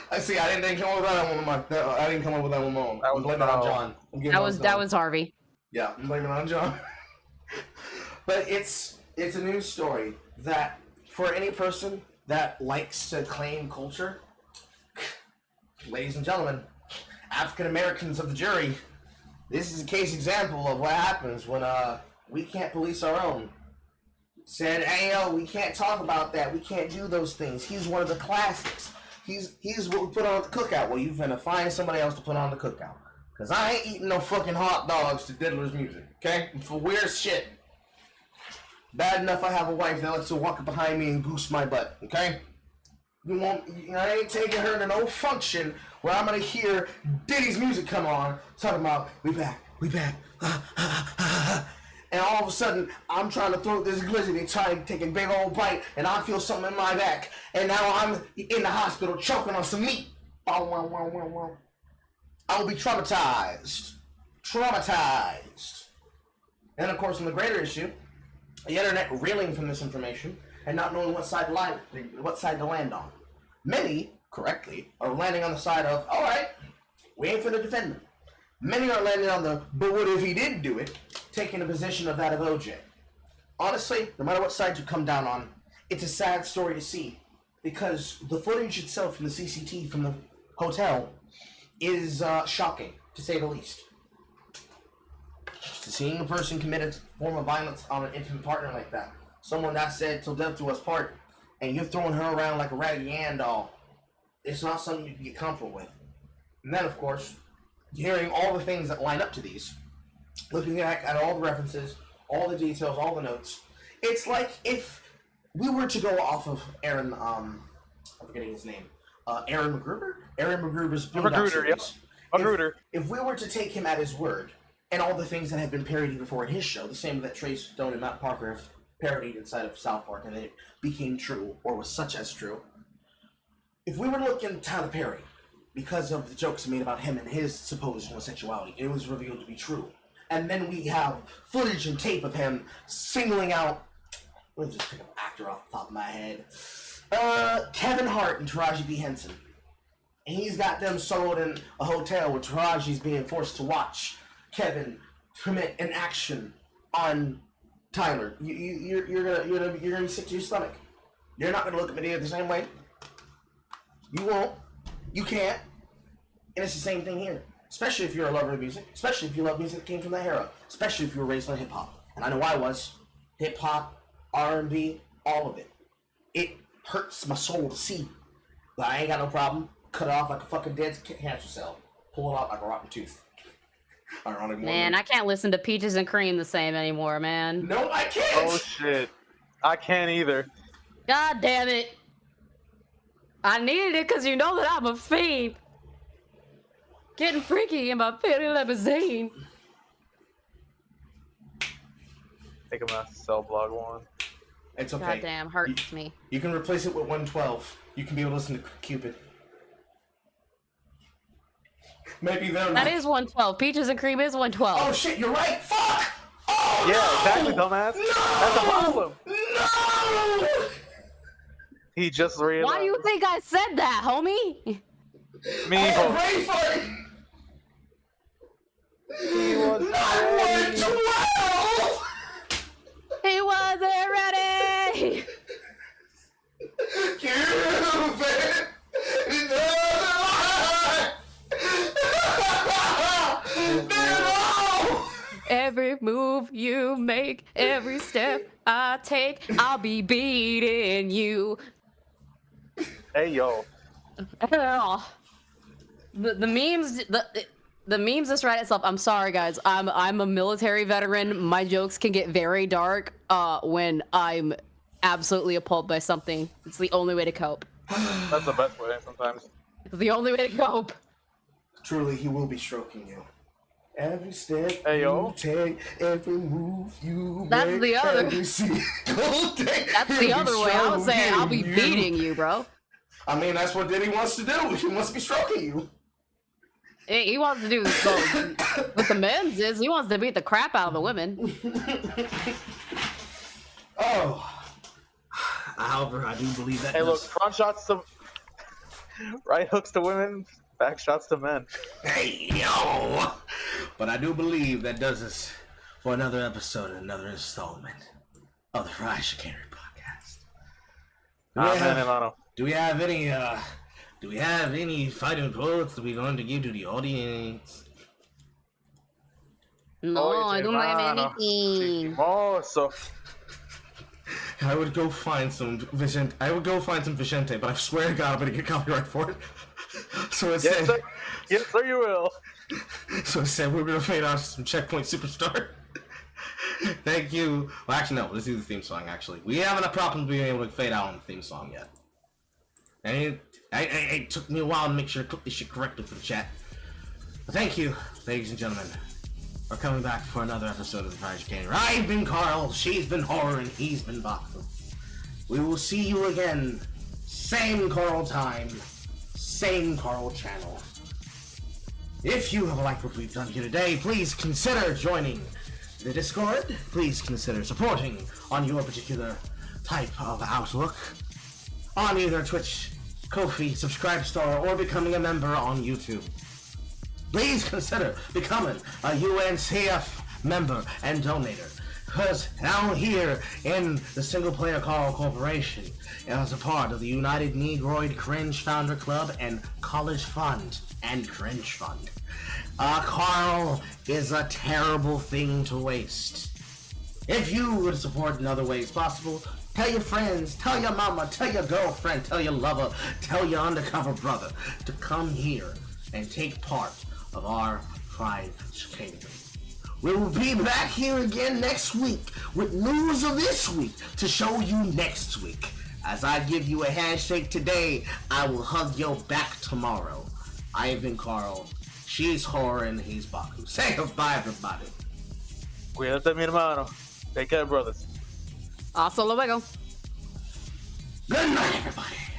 I see. I didn't come up with that one. I didn't come up with that one. I'm blaming it on John.
That was Harvey.
Yeah, I'm blaming it on John. But it's a news story that for any person that likes to claim culture, ladies and gentlemen, African Americans of the jury, this is a case example of what happens when we can't police our own. Said, "Hey, yo, we can't talk about that. We can't do those things. He's one of the classics. He's what we put on at the cookout." Well, you finna find somebody else to put on the cookout. Because I ain't eating no fucking hot dogs to Diddler's music, okay? For weird shit. Bad enough I have a wife that likes to walk up behind me and goose my butt, okay? I ain't taking her to no function where I'm gonna hear Diddy's music come on, talking about, we back, and all of a sudden, I'm trying to throw this glizzy, trying to take a big old bite, and I feel something in my back, and now I'm in the hospital choking on some meat. I will be traumatized. And of course, in the greater issue, the internet reeling from this information and not knowing what side to land on. Many, correctly, are landing on the side of, all right, we ain't finna defend him. Many are landing on the, but what if he did do it, taking a position of that of OJ. Honestly, no matter what side you come down on, it's a sad story to see, because the footage itself from the CCTV from the hotel is shocking, to say the least. Seeing a person commit a form of violence on an intimate partner like that, someone that said till death do us part, and you're throwing her around like a Raggedy Ann doll, it's not something you can get comfortable with. And then, of course, hearing all the things that line up to these, looking back at all the references, all the details, all the notes, it's like if we were to go off of Aaron, I'm forgetting his name, Aaron McGruber? Aaron McGruber's Boondock series.
Magruder.
If we were to take him at his word, and all the things that have been parodied before in his show, the same that Trey Stone and Matt Parker have parodied inside of South Park, and it became true, or was such as true. If we were to look in Tyler Perry, because of the jokes made about him and his supposed homosexuality, it was revealed to be true. And then we have footage and tape of him singling out, let me just pick an actor off the top of my head, Kevin Hart and Taraji P. Henson. And he's got them soloed in a hotel where Taraji's being forced to watch Kevin commit an action on Tyler. You're gonna be sick to your stomach. You're not gonna look at me the same way. You won't. You can't. And it's the same thing here. Especially if you're a lover of music. Especially if you love music that came from that era. Especially if you were raised on hip hop. And I know I was. Hip hop, R&B, all of it. It hurts my soul to see. But I ain't got no problem. Cut it off like a fucking dead cancer cell. Pull it out like a rotten tooth. Ironic.
Man, I can't listen to Peaches and Cream the same anymore, man.
No, I can't.
Oh shit, I can't either.
God damn it. I needed it because you know that I'm a fiend. Getting freaky in my pretty limousine.
Think I'm gonna have to sell blog one.
It's okay.
Goddamn, hurts me.
You can replace it with 112. You can be able to listen to Cupid. Maybe they're
That is 112. Peaches and Cream is 112.
Oh shit, you're right. Fuck! Oh
Yeah,
no!
exactly, dumbass.
No!
That's a problem.
No!
He just realized.
Why do you think I said that, homie?
Me,
I'm ready for it!
he was
Not 112!
He wasn't ready!
Cupid! No!
Every move you make, every step I take, I'll be beating you.
Hey yo.
The memes, the memes just write itself. I'm sorry, guys. I'm a military veteran. My jokes can get very dark when I'm absolutely appalled by something. It's the only way to cope.
That's the best way sometimes.
It's the only way to cope.
Truly, he will be stroking you. Every step
Hey, yo.
you take, every move you
That's
make,
the other-
every single day,
That's the
he'll
other
be
way. I was saying I'll be
stroking
beating you, bro.
I mean, that's what Diddy wants to do. He wants to be stroking you.
He wants to do what the men's is. He wants to beat the crap out of the women.
Oh. However, I do believe that.
Hey, look, front shots to right hooks to women, back shots to men.
Hey, yo! But I do believe that does us for another episode and another installment of the Fry Chicanery podcast. Do we have any fighting quotes that we're going to give to the audience?
No, I don't have anything.
Oh, so
I would go find some Vicente. But I swear to God, I'm gonna get copyright for it. So it
yes,
said.
sir. Yes, sir, you will.
So it said we're gonna fade out some Checkpoint Superstar. Thank you. Well, actually, no. Let's do the theme song. Actually, we haven't a problem being able to fade out on the theme song yet. And it took me a while to make sure to click this shit correctly for the chat. But thank you, ladies and gentlemen, for coming back for another episode of the Fry Chicanery. I've been Carl, she's been Horror, and he's been Baku. We will see you again. Same Carl time, same Carl channel. If you have liked what we've done here today, please consider joining the Discord. Please consider supporting on your particular type of outlook on either Twitch, Ko-fi, Subscribe Star, or becoming a member on YouTube. Please consider becoming a UNCF member and donator. Because down here in the SinglePlayerCarl Corporation, as a part of the United Negroid Cringe Founder Club and College Fund and Cringe Fund, Carl is a terrible thing to waste. If you would support in other ways possible, tell your friends, tell your mama, tell your girlfriend, tell your lover, tell your undercover brother to come here and take part of our Fried Chicanery. We will be back here again next week with news of this week to show you next week. As I give you a handshake today, I will hug your back tomorrow. I have been Carl, she's Horror, and he's Baku. Say goodbye, everybody.
Cuídate, mi hermano. Take care, brothers.
Hasta luego.
Good night, everybody.